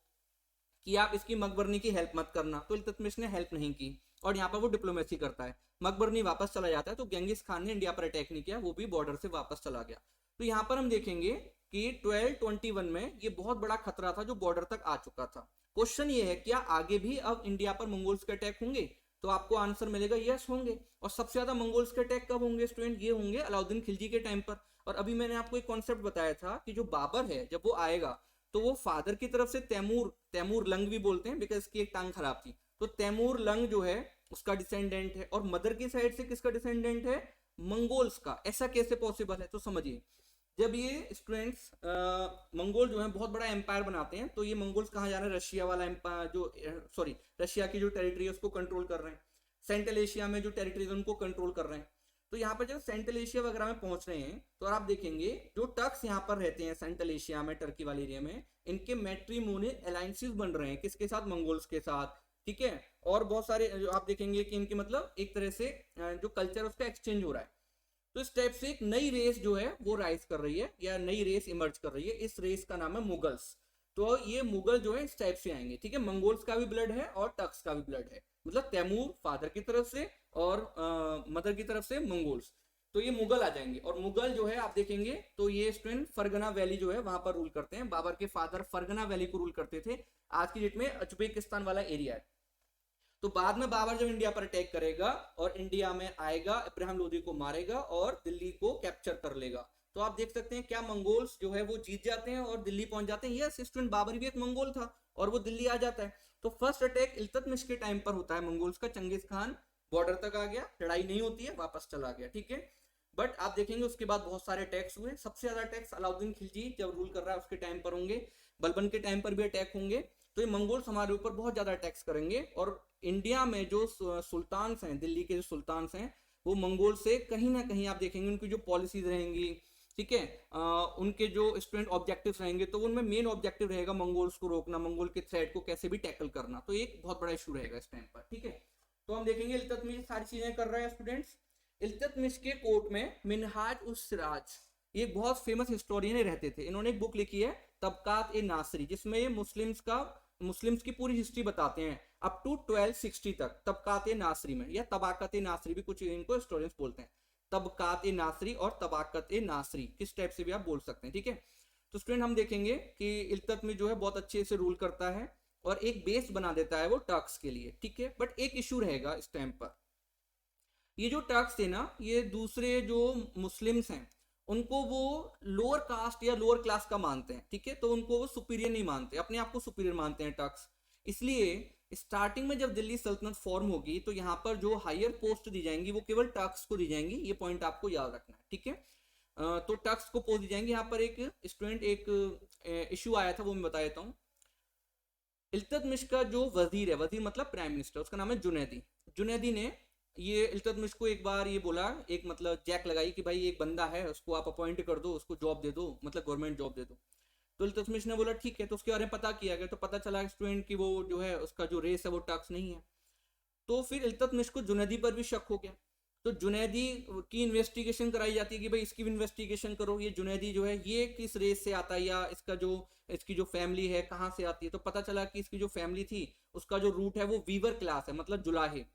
A: कि आप इसकी मकबरनी की हेल्प मत करना, तो इल्तुतमिश ने हेल्प नहीं की, और यहाँ पर वो डिप्लोमेसी करता है। मकबरनी वापस चला जाता है, तो गेंगिस खान ने इंडिया पर अटैक नहीं किया, वो भी बॉर्डर से वापस चला गया। तो यहाँ पर हम देखेंगे कि 1221 में ये बहुत बड़ा खतरा था जो बॉर्डर तक आ चुका था। क्वेश्चन ये है, क्या आगे भी अब इंडिया पर मंगोल्स के अटैक होंगे, तो आपको आंसर मिलेगा यस होंगे। और सबसे ज्यादा मंगोल्स के अटैक कब होंगे स्टूडेंट, ये होंगे अलाउद्दीन खिलजी के टाइम पर। और अभी मैंने आपको एक कॉन्सेप्ट बताया था कि जो बाबर है जब वो आएगा तो वो फादर की तरफ से तैमूर लंग भी बोलते हैं, बिकॉज इसकी एक टांग खराब थी, तो तैमूर लंग जो है उसका डिसेंडेंट है, और मदर की साइड से किसका डिसेंडेंट है, मंगोल्स का। ऐसा कैसे पॉसिबल है, तो समझिए, जब ये स्टूडेंट्स मंगोल जो है बहुत बड़ा एम्पायर बनाते हैं, तो ये मंगोल्स कहाँ जा रहे हैं, रशिया वाला एम्पायर जो रशिया की जो टेरिटरी है उसको कंट्रोल कर रहे हैं, सेंट्रल एशिया में जो टेरिटरी है उनको कंट्रोल कर रहे हैं। तो यहाँ पर जब सेंट्रल एशिया वगैरह में पहुंच रहे हैं, तो आप देखेंगे जो टर्क्स यहाँ पर रहते हैं सेंट्रल एशिया में, टर्की वाले एरिया में, इनके मैट्रिमोनियल अलायंसेस बन रहे हैं, किसके साथ, मंगोल्स के साथ, ठीक है। और बहुत सारे जो आप देखेंगे कि इनके मतलब एक तरह से जो कल्चर उसका एक्सचेंज हो रहा है। तो इस टाइप से एक नई रेस जो है वो राइज कर रही है, या नई रेस इमर्ज कर रही है। इस रेस का नाम है मुगल्स। तो ये मुगल जो है इस टाइप से आएंगे, ठीक है, मंगोल्स का भी ब्लड है और टर्क्स का भी ब्लड है, मतलब तैमूर फादर की तरफ से और मदर की तरफ से मंगोल्स, तो ये मुगल आ जाएंगे। और मुगल जो है आप देखेंगे तो ये स्टूडेंट फरगना वैली जो है वहां पर रूल करते हैं। बाबर के फादर फरगना वैली को रूल करते थे, आज की डेट में उज्बेकिस्तान वाला एरिया है। तो बाद में बाबर जब इंडिया पर अटैक करेगा और इंडिया में आएगा, इब्राहिम लोदी को मारेगा और दिल्ली को कैप्चर कर लेगा। तो आप देख सकते हैं क्या मंगोल्स जो है वो जीत जाते हैं और दिल्ली पहुंच जाते हैं। यस स्टूडेंट, बाबर भी एक मंगोल था और वो दिल्ली आ जाता है। तो फर्स्ट अटैक इल्तुतमिश के टाइम पर होता है मंगोल्स का, चंगेज खान बॉर्डर तक आ गया, लड़ाई नहीं होती है, वापस चला गया, ठीक है। बट आप देखेंगे उसके बाद बहुत सारे अटैक्स हुए, सबसे ज्यादा अटैक्स अलाउद्दीन खिलजी जब रूल कर रहा है उसके टाइम पर होंगे, बलबन के टाइम पर भी अटैक होंगे। तो ये मंगोल्स हमारे ऊपर बहुत ज्यादा अटैक्स करेंगे, और इंडिया में जो सुल्तान्स हैं, दिल्ली के जो सुल्तान्स हैं, वो मंगोल से कहीं ना कहीं आप देखेंगे उनकी जो पॉलिसीज रहेंगी, ठीक है, उनके जो स्टूडेंट ऑब्जेक्टिव्स रहेंगे, तो उनमें मेन ऑब्जेक्टिव रहेगा मंगोल्स को रोकना, मंगोल के थ्रेट को कैसे भी टैकल करना। तो एक बहुत बड़ा इशू रहेगा इस टाइम पर, ठीक है। तो हम देखेंगे इल्तुतमिश सारी चीजें कर रहे हैं स्टूडेंट्स। इल्तुतमिश के कोर्ट में मिनहाज उस सिराज, ये बहुत फेमस हिस्टोरियन रहते थे, इन्होंने एक बुक लिखी है तबकात ए नासरी, जिसमें ये मुस्लिम्स की पूरी हिस्ट्री बताते हैं अप टू 1260 तक। तबकात ए नासरी में, या तबाकत ए नासरी भी कुछ इनको हिस्टोरियंस बोलते हैं, तबकात ए नासरी और तबाकत ए नासरी किस टाइप से भी आप बोल सकते हैं, ठीक है। तो स्टूडेंट हम देखेंगे कि इल्तुतमिश जो है बहुत अच्छे से रूल करता है और एक बेस बना देता है वो टर्क्स के लिए, ठीक है। बट एक इशू रहेगा इस टाइम पर, ये जो टर्क्स थे ना, ये दूसरे जो मुस्लिम्स हैं उनको वो लोअर कास्ट या लोअर क्लास का मानते हैं, ठीक है। तो उनको वो सुपीरियर नहीं मानते, अपने आप को सुपीरियर मानते हैं टर्क्स। इसलिए स्टार्टिंग में जब दिल्ली सल्तनत फॉर्म होगी तो यहाँ पर जो हायर पोस्ट दी जाएंगी वो केवल टर्क्स को दी जाएंगी, ये पॉइंट आपको याद रखना है, ठीक है। तो टर्क्स को पोस्ट दी जाएंगी। यहाँ पर एक स्टूडेंट एक इशू आया था, वो मैं बता देता हूँ। इल्तुतमिश का जो वजीर है, वजीर मतलब प्राइम मिनिस्टर, उसका नाम है जुनैदी। जुनैदी ने ये इल्तुतमिश को एक बार ये बोला, एक मतलब जैक लगाई कि भाई एक बंदा है उसको आप अपॉइंट कर दो, उसको जॉब दे दो, मतलब गवर्नमेंट जॉब दे दो। तो इल्तुतमिश ने बोला ठीक है। तो उसके बारे में पता किया गया, तो पता चला स्टूडेंट की वो जो है उसका जो रेस है वो टर्क्स नहीं है। तो फिर इल्तुतमिश को जुनैदी पर भी शक हो गया, तो जुनैदी की इन्वेस्टिगेशन कराई जाती है कि भाई इसकी भी इन्वेस्टिगेशन करो, ये जुनैदी जो है ये किस रेस से आता है, या इसकी जो फैमिली है कहाँ से आती है। तो पता चला कि इसकी जो फैमिली थी उसका जो रूट है वो वीवर क्लास है, मतलब जुलाहे।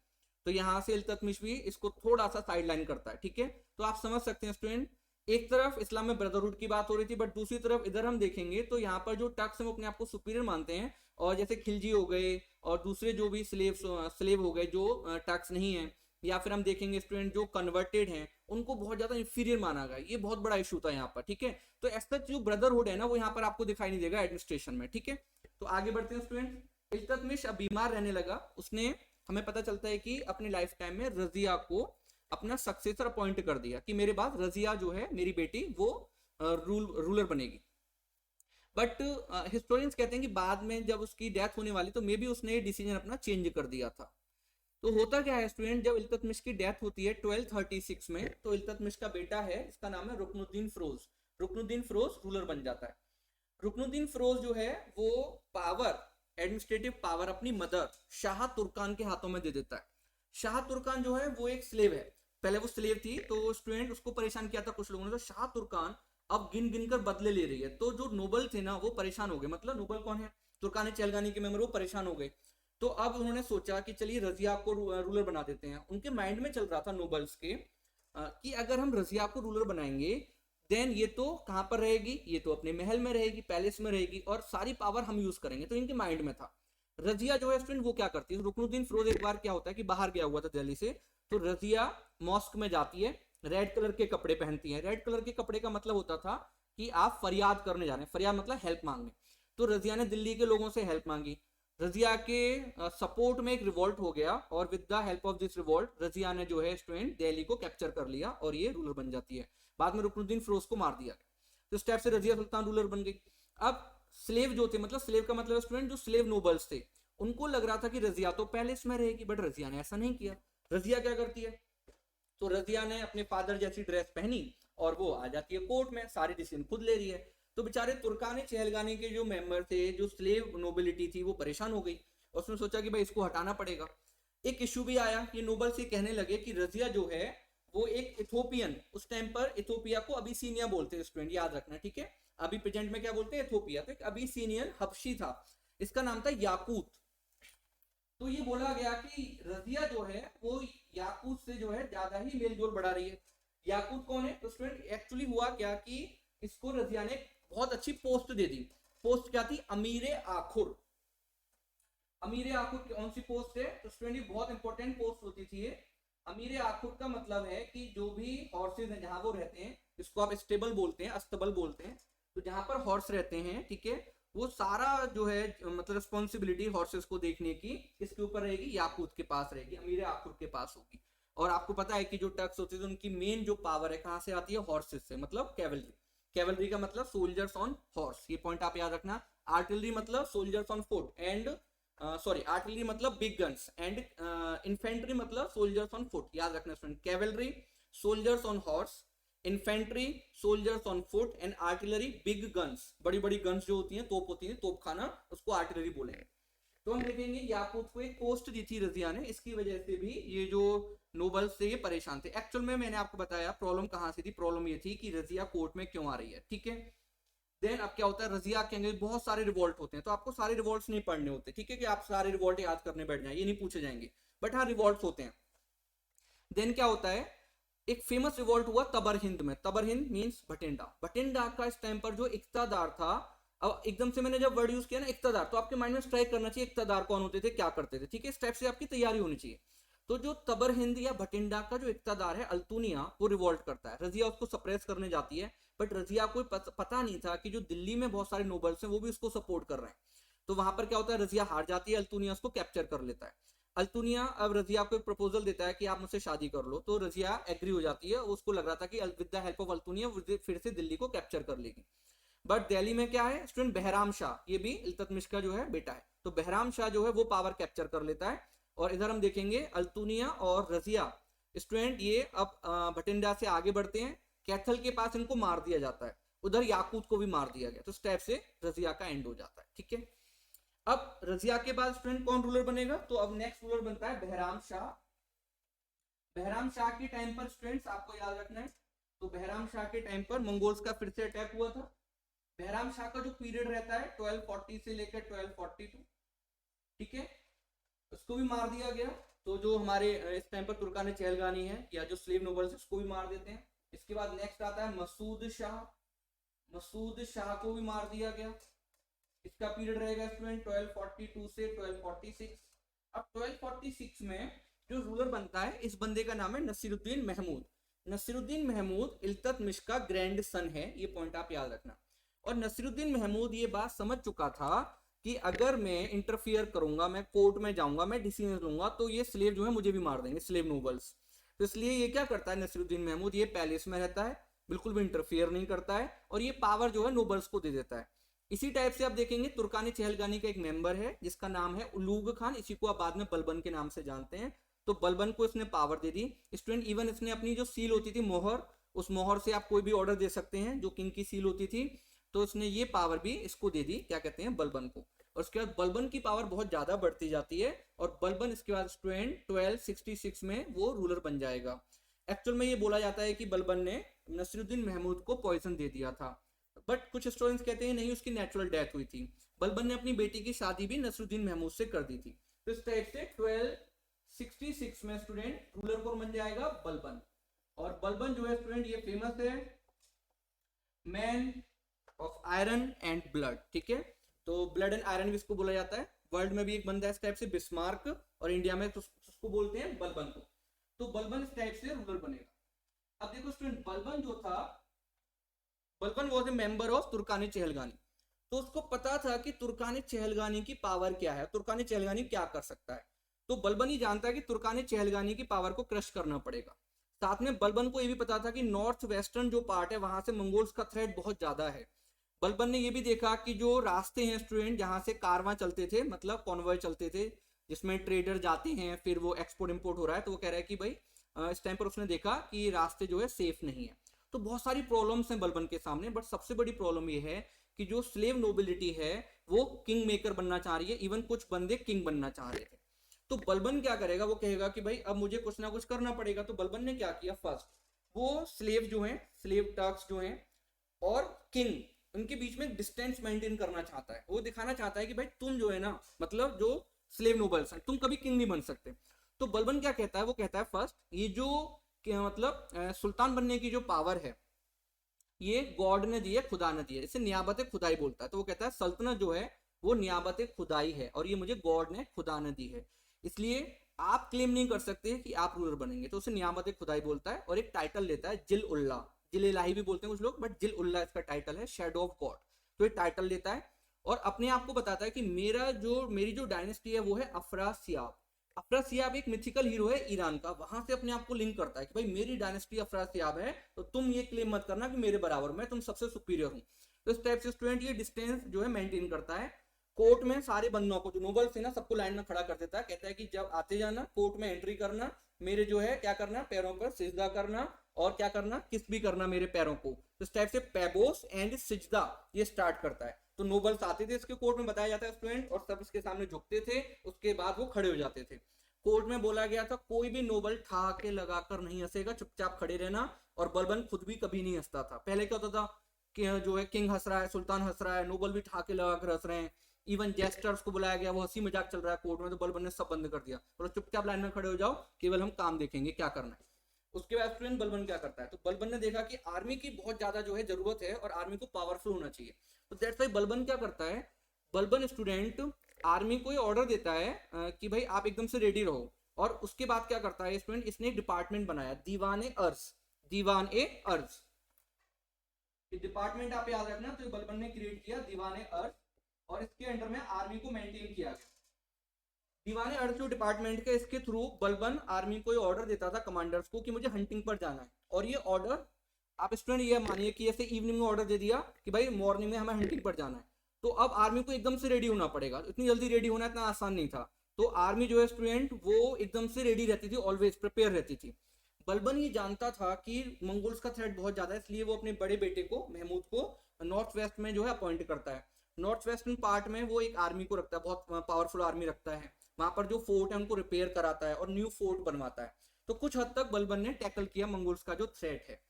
A: तो यहाँ से इल्तुतमिश भी इसको थोड़ा सा साइडलाइन करता है, ठीक है। तो आप समझ सकते हैं स्टूडेंट, एक तरफ इस्लाम में ब्रदरहुड की बात हो रही थी, बट दूसरी तरफ इधर हम देखेंगे तो यहाँ पर जो टर्क्स हैं वो अपने आप को सुपीरियर मानते हैं, और जैसे खिलजी हो गए और दूसरे जो भी स्लेव हो गए जो टर्क्स नहीं है, या फिर हम देखेंगे स्टूडेंट जो कन्वर्टेड हैं उनको बहुत ज्यादा इंफीरियर माना गया। ये बहुत बड़ा इशू था यहाँ पर, ठीक है। तो ऐसा जो ब्रदरहुड है ना वो यहाँ पर आपको दिखाई नहीं देगा एडमिनिस्ट्रेशन में, ठीक है। तो आगे बढ़ते हैं स्टूडेंट। इल्तुतमिश अब बीमार रहने लगा, उसने, हमें पता चलता है कि अपने लाइफ टाइम में रजिया को अपना सक्सेसर अपॉइंट कर दिया कि मेरे बाद रजिया जो है मेरी बेटी वो रूलर बनेगी। बट हिस्टोरियंस कहते हैं कि बाद में जब उसकी डेथ होने वाली तो मे बी उसने ये डिसीजन अपना चेंज कर दिया था। तो होता क्या है स्टूडेंट, जब इल्तुतमिश की डेथ होती है 1236 में, तो इल्तुतमिश का बेटा है, इसका नाम है रुकनुद्दीन फिरोज। रुकनुद्दीन फिरोज रूलर बन जाता है। रुकनुद्दीन फिरोज जो है वो पावर, एडमिनिस्ट्रेटिव पावर अपनी मदर शाह तुर्कान के हाथों में दे देता है। शाह तुर्कान जो है वो एक स्लेव है, पहले वो स्लेव थी, तो स्टूडेंट उसको परेशान किया था कुछ लोगों ने। तो शाह तुर्कान अब गिन गिन कर बदले ले रही है, तो जो नोबल थे ना वो परेशान हो गए। मतलब नोबल कौन है, तुर्कान चहलगानी के मेंबर, वो परेशान हो गए। तो अब उन्होंने सोचा कि चलिए रजिया को रूलर बना देते हैं। उनके माइंड में चल रहा था नोबल्स के कि अगर हम रजिया को रूलर बनाएंगे देन ये तो कहां पर रहेगी, ये तो अपने महल में रहेगी, पैलेस में रहेगी, और सारी पावर हम यूज करेंगे। तो इनके माइंड में था। रजिया जो है स्टूडेंट वो क्या करती है, रुकनुद्दीन फिरोज एक बार क्या होता है कि बाहर गया हुआ था दिल्ली से, तो रजिया मॉस्क में जाती है, रेड कलर के कपड़े पहनती है। रेड कलर के कपड़े का मतलब होता था कि आप फरियाद करने जा रहे हैं, फरियाद मतलब हेल्प मांगने। तो रजिया ने दिल्ली के लोगों से हेल्प मांगी। रजिया के सपोर्ट में एक रिवोल्ट हो गया, और with the help of this revolt Razia ने जो है स्टूडेंट दिल्ली को कैप्चर कर लिया और ये रूलर बन जाती है। बाद में रुकनुद्दीन फिरोज को मार दिया गया। तो इस टाइप से रजिया सुल्तान रूलर बन गई। अब स्लेव जो थे, मतलब स्लेव का मतलब स्टूडेंट जो स्लेव नोबल्स थे, उनको लग रहा था कि रजिया तो पैलेस में रहेगी, बट रजिया ने ऐसा नहीं किया। रजिया क्या करती है, तो रजिया ने अपने फादर जैसी ड्रेस पहनी और वो आ जाती है कोर्ट में, सारी डिसीजन खुद ले रही है। तो बेचारे तुर्कानी चहलगानी के जो मेंबर थे, जो स्लेव नोबिलिटी थी, वो परेशान हो गई। उसने सोचा कि भाई इसको हटाना पड़ेगा। एक इशू भी आया, ये नोबल से कहने लगे कि रजिया जो है वो एक इथोपियन, उस टाइम पर इथोपिया को अबिसीनिया बोलते हैं स्टूडेंट, याद रखना, ठीक है। अभी प्रेजेंट में क्या बोलते हैं, इथोपिया। तो एक अबिसीनियन हबशी था, इसका नाम था याकूत। तो ये बोला गया कि रजिया जो है वो याकूत से जो है ज्यादा ही मेलजोल बढ़ा रही है। याकूत कौन है, तो स्टूडेंट एक्चुअली हुआ क्या कि इसको रजिया ने बहुत अच्छी पोस्ट दे दी। पोस्ट क्या थी, अमीर आखुर। अमीर आखुर कौन सी पोस्ट है, तो स्टूडेंट बहुत इंपॉर्टेंट पोस्ट होती थी ये। अमीर आखुर का मतलब है कि जो भी हॉर्सेज हैं जहां वो रहते हैं, इसको आप स्टेबल बोलते हैं, अस्तबल बोलते हैं। तो जहां पर हॉर्स रहते हैं, ठीक है, वो सारा जो है मतलब रिस्पॉन्सिबिलिटी हॉर्सेस को देखने की किसके ऊपर रहेगी, याकूत के पास रहेगी, अमीर याकूत के पास होगी। और आपको पता है कि जो टक्स होते हैं उनकी मेन जो पावर है कहां से आती है, हॉर्सेस से, मतलब कैवलरी। कैवलरी का मतलब सोल्जर्स ऑन हॉर्स, ये पॉइंट आप याद रखना। आर्टिलरी मतलब soldiers on foot and sorry artillery मतलब बिग गन्स एंड इन्फेंट्री मतलब सोल्जर्स ऑन फुट, याद रखना student. Cavalry soldiers on horse, infantry soldiers on foot and artillery big guns, बड़ी बड़ी गन्स जो होती हैं, तोप होती है, तोप खाना, उसको आर्टिलरी बोलेंगे। तो हम देखेंगे याकूत को एक पोस्ट दी थी रजिया ने, इसकी वजह से भी ये जो नोबल्स थे ये परेशान थे। एक्चुअल में मैंने आपको बताया प्रॉब्लम कहां से थी, प्रॉब्लम ये थी कि रजिया कोर्ट में क्यों आ रही है, ठीक है। देन अब क्या होता है, रजिया के अंदर बहुत सारे रिवॉल्ट होते हैं, तो आपको सारे रिवॉल्ट्स नहीं पढ़ने होते, ठीक है, कि आप सारे रिवॉल्ट याद करने बैठ जाए, ये नहीं पूछे जाएंगे, बट हाँ रिवॉल्ट्स होते हैं। देन क्या होता है, एक फेमस रिवॉल्ट हुआ तबर हिंद में। तबर हिंद मींस भटिंडा। भटिंडा का इस टाइम पर जो इक्तादार था, अब एकदम से मैंने जब वर्ड यूज किया ना इक्तादार, तो आपके माइंड में स्ट्राइक करना चाहिए इक्तादार कौन होते थे, क्या करते थे, ठीक है, इस टाइप से आपकी तैयारी होनी चाहिए। तो जो तबर हिंद या भटिंडा का जो इक्तादार है अल्तुनिया, वो रिवॉल्ट करता है, रजिया उसको सप्रेस करने जाती है, बट रजिया को पता नहीं था कि जो दिल्ली में बहुत सारे नोबल्स हैं वो भी उसको सपोर्ट कर रहे हैं। तो वहां पर क्या होता है, रजिया हार जाती है, अल्तुनिया उसको कैप्चर कर लेता है। अल्तुनिया अब रजिया को एक प्रपोजल देता है कि आप मुझसे शादी कर लो, तो रजिया एग्री हो जाती है, उसको लग रहा था कि with the help of Altunia फिर से दिल्ली को कैप्चर कर लेगी। बट दिल्ली में क्या है स्टूडेंट, बहराम शाह, ये भी इल्तुतमिश का जो है बेटा है, तो बहराम शाह जो है वो पावर कैप्चर कर लेता है। और इधर हम देखेंगे अल्तुनिया और रजिया स्टूडेंट ये अब भटिंडा से आगे बढ़ते हैं, कैथल के पास इनको मार दिया जाता है, उधर याकूत को भी मार दिया गया, तो स्टेप से रजिया का एंड हो जाता है, ठीक है। अब रजिया के बाद स्टूडेंट कौन रूलर बनेगा, तो अब नेक्स्ट रूलर बनता है बहराम शाह। बहराम शाह के टाइम पर स्टूडेंट्स आपको याद रखना है, तो बहराम शाह के टाइम पर मंगोल्स का फिर से अटैक हुआ था। बहराम शाह का जो पीरियड रहता है 1240 से लेकर 1242, ठीक है, उसको भी मार दिया गया। तो जो हमारे इस टाइम पर तुर्कान चहलगानी है या जो स्लेव नोबल्स उसको भी मार देते हैं। इसके बाद नेक्स्ट आता है मसूद शाह, मसूद शाह को भी मार दिया गया। इसका पीरियड रहेगा स्टूडेंट 1242 से 1246। अब 1246 में जो रूलर बनता है इस बंदे का नाम है नसीरुद्दीन महमूद। नसीरुद्दीन महमूद इल्तुतमिश का ग्रैंड सन है, ये पॉइंट आप याद रखना। और नसीरुद्दीन महमूद ये बात समझ चुका था कि अगर मैं इंटरफियर करूंगा, मैं कोर्ट में जाऊंगा, मैं डिसीजन लूंगा, तो ये स्लेव जो है मुझे भी मार देंगे, स्लेव नोबल्स। तो इसलिए ये क्या करता है नसीरुद्दीन महमूद, ये पैलेस में रहता है, बिल्कुल भी इंटरफियर नहीं करता है, और ये पावर जो है नोबल्स को दे देता है। इसी टाइप से आप देखेंगे तुर्कानी चहलगानी का एक मेंबर है जिसका नाम है उलूग खान, इसी को आप बाद में बलबन के नाम से जानते हैं। तो बलबन को इसने पावर दे दी स्टूडेंट। इवन इसने अपनी जो सील होती थी मोहर, उस मोहर से आप कोई भी ऑर्डर दे सकते हैं जो किंग की सील होती थी, तो उसने ये पावर भी इसको दे दी, क्या कहते हैं, बलबन को। और उसके बाद बलबन की पावर बहुत ज्यादा बढ़ती जाती है, और बलबन इसके बाद स्टूडेंट 1266 में वो रूलर बन जाएगा। एक्चुअल में ये बोला जाता है कि बलबन ने नसीरुद्दीन महमूद को पॉइजन दे दिया था, बट कुछ स्टूडेंट्स कहते हैं नहीं, उसकी नेचुरल डेथ हुई थी। बलबन ने अपनी बेटी की शादी भी नसीरुद्दीन महमूद से कर दी थी। तो इस टाइप से 1266 में स्टूडेंट रूलर कौन बन जाएगा, बलबन। और बलबन जो है स्टूडेंट ये फेमस है man of iron and blood, ठीक है, तो ब्लड एंड आयरन भी इसको बोला जाता है। वर्ल्ड में भी एक बंदा है इस टाइप से बिस्मार्क, और इंडिया में तो उसको बोलते हैं बलबन को। तो बलबन इस टाइप से रूलर बनेगा। अब देखो स्टूडेंट, बलबन जो था, Balban was a member of Turkani Chahalgani, तो उसको पता था कि तुर्कानी चहलगानी की पावर क्या है, तुर्कानी चहलगानी क्या कर सकता है। तो बलबन ही जानता है कि तुर्कानी चहलगानी की पावर को क्रश करना पड़ेगा। साथ में बलबन को यह भी पता था कि नॉर्थ वेस्टर्न जो पार्ट है वहां से मंगोल्स का थ्रेट बहुत ज्यादा है। बलबन ने यह भी देखा कि जो रास्ते हैं स्टूडेंट जहां से कारवां चलते थे, मतलब कॉन्वॉय चलते थे जिसमें ट्रेडर जाते हैं, फिर वो एक्सपोर्ट इंपोर्ट हो रहा है, तो वो कह रहा है कि भाई इस टाइम पर उसने देखा कि रास्ते जो है सेफ नहीं है। तो बहुत सारी प्रॉब्लम्स हैं बलबन के सामने, बट सबसे बड़ी प्रॉब्लम ये है कि जो स्लेव नोबिलिटी है वो किंग मेकर बनना चाह रही है, इवन कुछ बंदे किंग बनना चाह रहे थे। तो बलबन क्या करेगा, वो कहेगा कि भाई अब मुझे कुछ ना कुछ करना पड़ेगा। तो बलबन ने क्या किया, फर्स्ट वो स्लेव जो हैं, स्लेव टर्क्स जो हैं और किंग, उनके बीच में डिस्टेंस मेंटेन करना चाहता है। वो दिखाना चाहता है कि भाई तुम जो है ना, मतलब जो स्लेव नोबल्स हैं, तुम कभी किंग नहीं बन सकते। तो बलबन क्या कहता है, वो कहता है फर्स्ट ये जो मतलब सुल्तान बनने की जो पावर है ये गॉड ने दी है, खुदा ने दी है, इसे नियाबत खुदाई बोलता है। तो वो कहता है सल्तनत जो है वो नियाबत खुदाई है और ये मुझे गॉड ने, खुदा ने दी है, इसलिए आप क्लेम नहीं कर सकते कि आप रूलर बनेंगे। तो उसे नियामत खुदाई बोलता है और एक टाइटल लेता है जिल उल्लाह, जिल इलाही भी बोलते हैं कुछ लोग, बट जिल उल्लाह इसका टाइटल है, शैडो ऑफ गॉड। तो ये टाइटल लेता है और अपने आप को बताता है कि मेरी जो डायनेस्टी है वो है अफरासियाब। अफरासियाब एक मिथिकल हीरो है ईरान का, वहां से अपने आप को लिंक करता है कि भाई मेरी डायनेस्टी अफरासियाब है, तो तुम ये क्लेम मत करना कि मेरे बराबर, मैं तुम सबसे सुपीरियर हूँ। तो इस टाइप से स्टूडेंट ये डिस्टेंस जो है मेंटेन करता है। कोर्ट में सारे बंदों को, जो नोबल्स है ना, सबको लाइन में खड़ा कर देता है, कहता है कि जब आते जाना कोर्ट में एंट्री करना, मेरे जो है क्या करना, पैरों पर सिजदा करना, और क्या करना, किस भी करना मेरे पैरों को। तो इस टाइप से पैबोस एंड सिजदा ये स्टार्ट करता है। तो नोबल्स आते थे इसके कोर्ट में, बताया जाता है स्टूडेंट, और सब इसके सामने झुकते थे, उसके बाद वो खड़े हो जाते थे। कोर्ट में बोला गया था कोई भी नोबल ठहाके लगाकर नहीं हंसेगा, चुपचाप खड़े रहना। और बलबन खुद भी कभी नहीं हंसता था। पहले क्या होता था कि जो है किंग हंस रहा है, सुल्तान हंस रहा है, नोबल भी ठहाके लगाकर हंस रहे हैं, इवन जेस्टर्स को बुलाया गया, वो हंसी मजाक चल रहा है कोर्ट में, तो बलबन ने सब बंद कर दिया, और चुपचाप लाइन में खड़े हो जाओ, केवल हम काम देखेंगे क्या करना है। उसके बाद स्टूडेंट बलबन क्या करता है, तो बलबन ने देखा कि आर्मी की बहुत ज्यादा जो है जरूरत है, और आर्मी को पावरफुल होना चाहिए। तो दैट्स व्हाई बलबन क्या करता है, बलबन स्टूडेंट आर्मी को ये ऑर्डर देता है कि भाई आप एकदम से रेडी रहो। और उसके बाद क्या करता है स्टूडेंट, इसने एक डिपार्टमेंट बनाया, दीवान ए अर्ज। दीवान ए अर्ज डिपार्टमेंट आप याद रखना, तो बलबन ने क्रिएट किया दीवान ए अर्ज, और इसके अंडर में आर्मी को मेंटेन किया गया। दीवाने अर्ज जो डिपार्टमेंट के, इसके थ्रू बलबन आर्मी को ये ऑर्डर देता था कमांडर्स को कि मुझे हंटिंग पर जाना है। और ये ऑर्डर आप स्टूडेंट ये मानिए कि ऐसे इवनिंग में ऑर्डर दे दिया कि भाई मॉर्निंग में हमें हंटिंग पर जाना है, तो अब आर्मी को एकदम से रेडी होना पड़ेगा। इतनी जल्दी रेडी होना इतना आसान नहीं था। तो आर्मी जो है स्टूडेंट वो एकदम से रेडी रहती थी, ऑलवेज प्रिपेयर रहती थी। बलबन ये जानता था कि मंगोल्स का थ्रेट बहुत ज्यादा है, इसलिए वो अपने बड़े बेटे को महमूद को नॉर्थ वेस्ट में जो है अपॉइंट करता है। नॉर्थ वेस्टर्न पार्ट में वो एक आर्मी को रखता है, बहुत पावरफुल आर्मी रखता है। वहां पर जो फोर्ट है उनको रिपेयर कराता है और न्यू फोर्ट बनवाता है। तो कुछ हद तक बलबन ने टैकल किया मंगोल्स का जो थ्रेट है।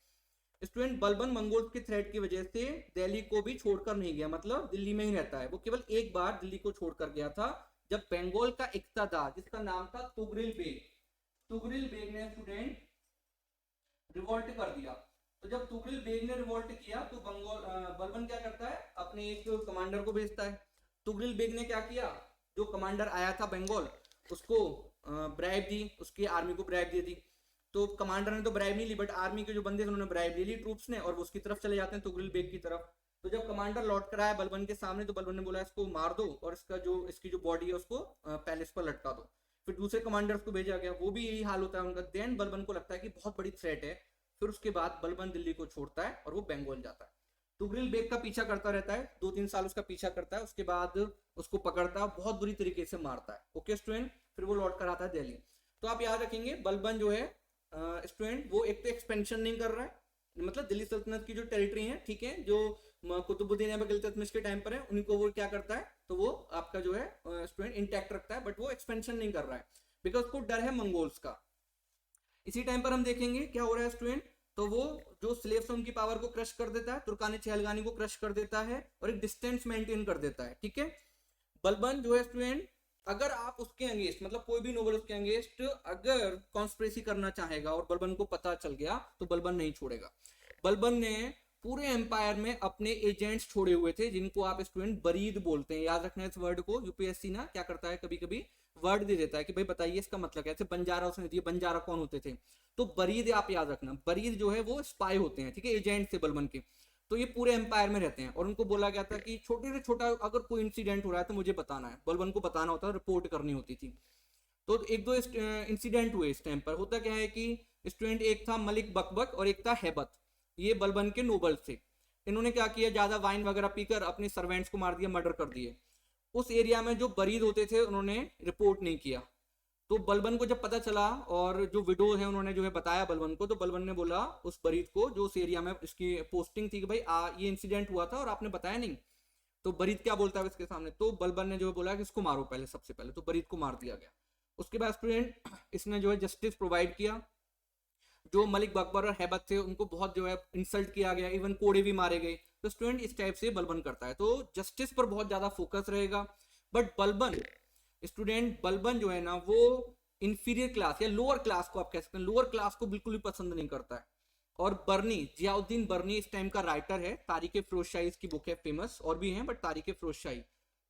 A: स्टूडेंट बलबन मंगोल्स के थ्रेट की वजह से दिल्ली को भी छोड़कर नहीं गया, मतलब दिल्ली में ही रहता है। वो केवल एक बार दिल्ली को छोड़कर गया था, जब बंगाल का इक्तादार जिसका नाम था तुगरिल बेग, तुगरिल बेग ने स्टूडेंट रिवोल्ट कर दिया। तो जब तुगरिल बेग ने रिवोल्ट किया तो बलबन क्या करता है, अपने एक कमांडर को भेजता है। तुगरिल बेग ने क्या किया, जो कमांडर आया था बंगाल उसको ब्राइब दी, उसकी आर्मी को ब्राइब दे दी। तो कमांडर ने तो ब्राइब नहीं ली, बट आर्मी के जो बंदे थे उन्होंने ब्राइब ले ली ट्रूप्स ने, और वो उसकी तरफ चले जाते हैं, तुगरिल बेग की तरफ। तो जब कमांडर लौट कर आया बलबन के सामने, तो बलबन ने बोला इसको मार दो, और इसकी जो बॉडी है उसको पैलेस पर लटका दो। फिर दूसरे कमांडर्स को भेजा गया, वो भी यही हाल होता है उनका। देन बलबन को लगता है कि बहुत बड़ी थ्रेट है। फिर उसके बाद बलबन दिल्ली को छोड़ता है और वो बंगाल जाता है। तुगरिल बेग का पीछा करता रहता है, 2-3 साल उसका पीछा करता है। उसके बाद उसको पकड़ता है, बहुत बुरी तरीके से मारता है। ओके स्टूडेंट, फिर वो लौट कर आता है दिल्ली। तो आप याद रखेंगे बलबन जो है स्टूडेंट, वो एक तो एक्सपेंशन नहीं कर रहा है, मतलब दिल्ली सल्तनत की जो टेरिटरी है, ठीक है, जो कुतुबुद्दीन ऐबक इल्तुतमिश के टाइम पर है, उन्हीं को वो क्या करता है, तो वो आपका जो है स्टूडेंट इंटैक्ट रखता है, बट वो एक्सपेंशन नहीं कर रहा है, बिकॉज उसको डर है मंगोल्स का। इसी टाइम पर हम देखेंगे क्या हो रहा है स्टूडेंट, तो वो जो स्लेव्स हैं उनकी पावर को क्रश कर देता है, तुर्कानी चहलगानी को क्रश कर देता है, और एक डिस्टेंस मेंटेन कर देता है। ठीक है, बलबन जो है स्टूडेंट, अगर आप उसके अगेंस्ट, मतलब कोई भी नोबल उसके अगेंस्ट अगर कॉन्स्पिरेसी करना चाहेगा और बलबन को पता चल गया, तो बलबन नहीं छोड़ेगा। बलबन ने पूरे एम्पायर में अपने एजेंट्स छोड़े हुए थे, जिनको आप स्टूडेंट बरीद बोलते हैं। याद रखना इस वर्ड को, यूपीएससी ना क्या करता है, कभी कभी वर्ड दे देता है कि भाई बताइए इसका मतलब क्या है। बंजारा उसने दिया, बंजारा कौन होते थे, तो बरीद आप याद रखना। बरीद जो है वो स्पाई होते हैं, ठीक है, एजेंट थे बलबन के। तो ये पूरे एम्पायर में रहते हैं, और उनको बोला गया था कि छोटे से छोटा अगर कोई इंसिडेंट हो रहा है तो मुझे बताना है, बलबन को बताना होता है, रिपोर्ट करनी होती थी। तो एक दो इंसिडेंट हुए इस टाइम पर। होता क्या है कि स्टूडेंट, एक था मलिक बकबक और एक था हैबत, ये बलबन के नोबल्स थे। इन्होंने क्या किया, ज्यादा वाइन वगैरह पीकर अपने सर्वेंट्स को मार दिया, मर्डर कर दिए। उस एरिया में जो बरीद होते थे उन्होंने रिपोर्ट नहीं किया। तो बलबन को जब पता चला, और जो विडो है उन्होंने जो है बताया बलबन को, तो बलबन ने बोला उस बरीद को, जो उस एरिया में इसकी पोस्टिंग थी, कि भाई ये इंसिडेंट हुआ था और आपने बताया नहीं। तो बरीद क्या बोलता है इसके सामने, तो बलबन ने जो बोला कि इसको मारो पहले, सबसे पहले। तो बरीद को मार दिया गया। उसके बाद स्टूडेंट इसने जो है जस्टिस प्रोवाइड किया। जो मलिक बकबर और हैबत थे उनको बहुत जो है इंसल्ट किया गया, इवन कोड़े भी मारे गए। तो स्टूडेंट इस टाइप से बलबन करता है, तो जस्टिस पर बहुत ज्यादा फोकस रहेगा। बट बलबन स्टूडेंट, बलबन जो है ना, वो इंफीरियर क्लास या लोअर क्लास को आप कह सकते हैं, लोअर क्लास को बिल्कुल भी पसंद नहीं करता है। और बर्नी, जियाउद्दीन बर्नी इस टाइम का राइटर है, तारीख फिरोज शाही इसकी बुक है, फेमस और भी है, बट तारीख फिरोज शाही।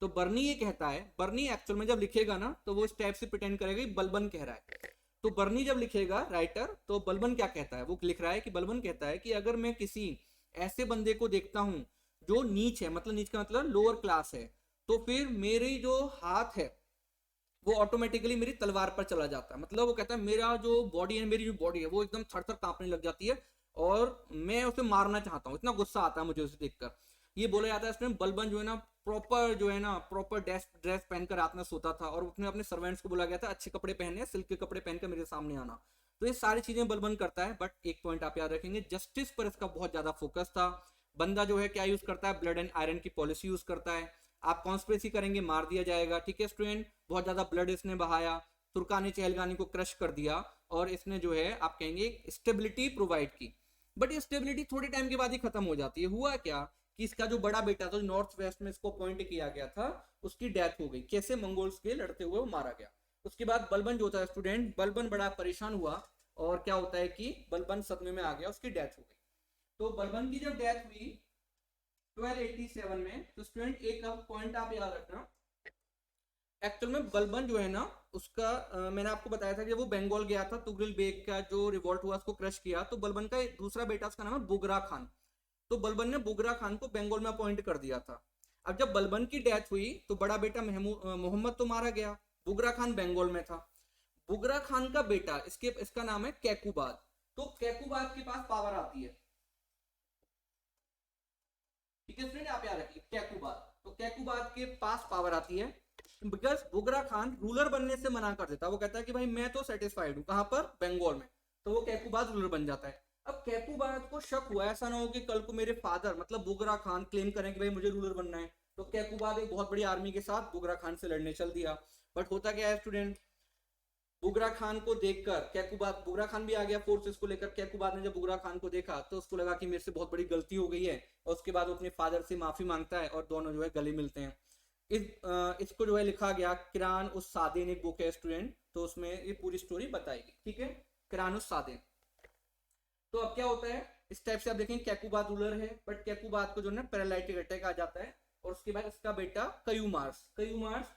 A: तो बर्नी ये कहता है, बर्नी एक्चुअल में जब लिखेगा ना, तो वो इस टाइप से प्रिटेंड करेगा कि बलबन कह रहा है। तो बर्नी जब लिखेगा राइटर, तो बलबन क्या कहता है, वो लिख रहा है कि बलबन कहता है कि अगर मैं किसी ऐसे बंदे को देखता हूं जो नीच है, मतलब नीच का मतलब लोअर क्लास है, तो फिर मेरी जो हाथ है वो ऑटोमेटिकली मेरी तलवार पर चला जाता है। मतलब वो कहता है मेरा जो बॉडी है, मेरी जो बॉडी है वो एकदम थर थर कांपने लग जाती है और मैं उसे मारना चाहता हूँ, इतना गुस्सा आता है मुझे उसे देखकर। ये बोला जाता है इसमें बलबन जो है ना प्रॉपर ड्रेस ड्रेस पहनकर रात में सोता था और उसने अपने सर्वेंट्स को बोला गया था अच्छे कपड़े पहने, सिल्क के कपड़े पहनकर मेरे सामने आना। तो ये सारी चीजें बलबन करता है, बट एक पॉइंट आप याद रखेंगे, जस्टिस पर इसका बहुत ज्यादा फोकस था। बंदा जो है क्या यूज करता है, ब्लड एंड आयरन की पॉलिसी यूज करता है। आप कॉन्स्पिरेसी करेंगे मार दिया जाएगा, ठीक है स्टूडेंट। बहुत ज्यादा ब्लड इसने बहाया, तुर्कानी चहलगानी को क्रश कर दिया और इसने जो है आप कहेंगे स्टेबिलिटी प्रोवाइड की। बट ये स्टेबिलिटी थोड़े टाइम के बाद ही खत्म हो जाती है। हुआ क्या कि इसका जो बड़ा बेटा था, जो नॉर्थ वेस्ट में इसको अपॉइंट किया गया था, उसकी डेथ हो गई। कैसे? मंगोल्स के लड़ते हुए वो मारा गया। उसके बाद बलबन जो होता है स्टूडेंट, बलबन बड़ा परेशान हुआ और क्या होता है कि बलबन सदमे में आ गया, उसकी डेथ हो गई। तो बलबन की जब डेथ हुई 1287 में, तो स्टूडेंट एक पॉइंट आप याद रखना, एक्चुअल में बलबन जो है ना उसका मैंने आपको बताया था कि वो बंगाल गया था, तुगरिल बेग का जो रिवॉल्ट हुआ उसको क्रश किया। तो बलबन का एक दूसरा बेटा, उसका नाम है बुगरा खान। तो बलबन ने बुगरा खान को बंगाल में अपॉइंट कर दिया था। अब जब बलबन की डेथ हुई तो बड़ा बेटा मोहम्मद तो मारा गया, बुगरा खान बंगाल में था। बुगरा खान का बेटा, इसका नाम है कैकुबाद। तो कैकुबाद के पास पावर आती है, ठीक है फ्रेंड, आप याद रखिए कैकुबाद। तो कैकुबाद के पास पावर आती है बिकॉज बुगरा खान रूलर बनने से मना कर देता है। वो कहता है कि भाई मैं तो सेटिस्फाइड हूं, कहां पर, बंगाल में। तो वो कैकुबाद रूलर बन जाता है। अब कैकुबाद को शक हुआ, ऐसा ना हो कि कल को मेरे फादर मतलब बुगरा खान क्लेम करें कि भाई मुझे रूलर बनना है। तो कैकुबाद एक बहुत बड़ी आर्मी के साथ बुगरा खान से लड़ने चल दिया। बट होता क्या है स्टूडेंट, बुगरा खान को देखकर कैकुबाद, बुगरा खान भी आ गया फोर्सेस को लेकर। कैकुबाद ने जब बुगरा खान को देखा तो उसको लगा कि मेरे से बहुत बड़ी गलती हो गई है, और उसके बाद वो अपने फादर से माफी मांगता है और दोनों जो है गले मिलते हैं। इसको जो है लिखा गया किरान उस सादे ने बुक है स्टूडेंट, तो उसमें ये पूरी स्टोरी बताएगी, ठीक है, किरान उस सादे। तो अब क्या होता है, इस टाइप से आप देखेंगे कैकुबाद रूलर है, बट कैकुबाद को जो है पैरालाइटिक अटैक आ जाता है। और उसके बाद इसका बेटा कयूमार्स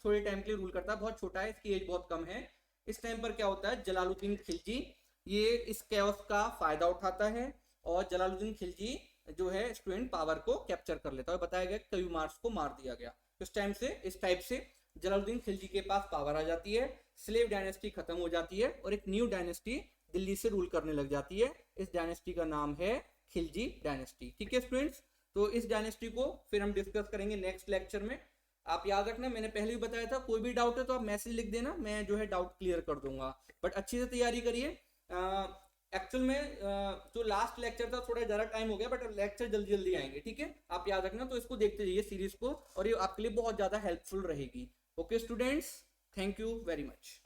A: थोड़े टाइम के लिए रूल करता है, बहुत छोटा है, इसकी एज बहुत कम है। इस टाइम पर क्या होता है, जलालुद्दीन खिलजी ये इस कैओस का फायदा उठाता है और जलालुद्दीन खिलजी जो है स्टूडेंट पावर को कैप्चर कर लेता है। बताया गया कयूमार्स को मार दिया गया। इस टाइप से जलालुद्दीन खिलजी के पास पावर आ जाती है, स्लेव डायनेस्टी खत्म हो जाती है और एक न्यू डायनेस्टी दिल्ली से रूल करने लग जाती है। इस डायनेस्टी का नाम है खिलजी डायनेस्टी, ठीक है स्टूडेंट्स। तो इस डायनेस्टी को फिर हम डिस्कस करेंगे नेक्स्ट लेक्चर में। आप याद रखना, मैंने पहले भी बताया था, कोई भी डाउट है तो आप मैसेज लिख देना, मैं जो है डाउट क्लियर कर दूंगा। बट अच्छी से तैयारी करिए। एक्चुअल में जो लास्ट लेक्चर था थोड़ा ज़्यादा टाइम हो गया, बट लेक्चर जल्दी जल्दी आएंगे, ठीक है। आप याद रखना, तो इसको देखते जाइए सीरीज को, और ये आपके लिए बहुत ज़्यादा हेल्पफुल रहेगी। Okay students, thank you very much.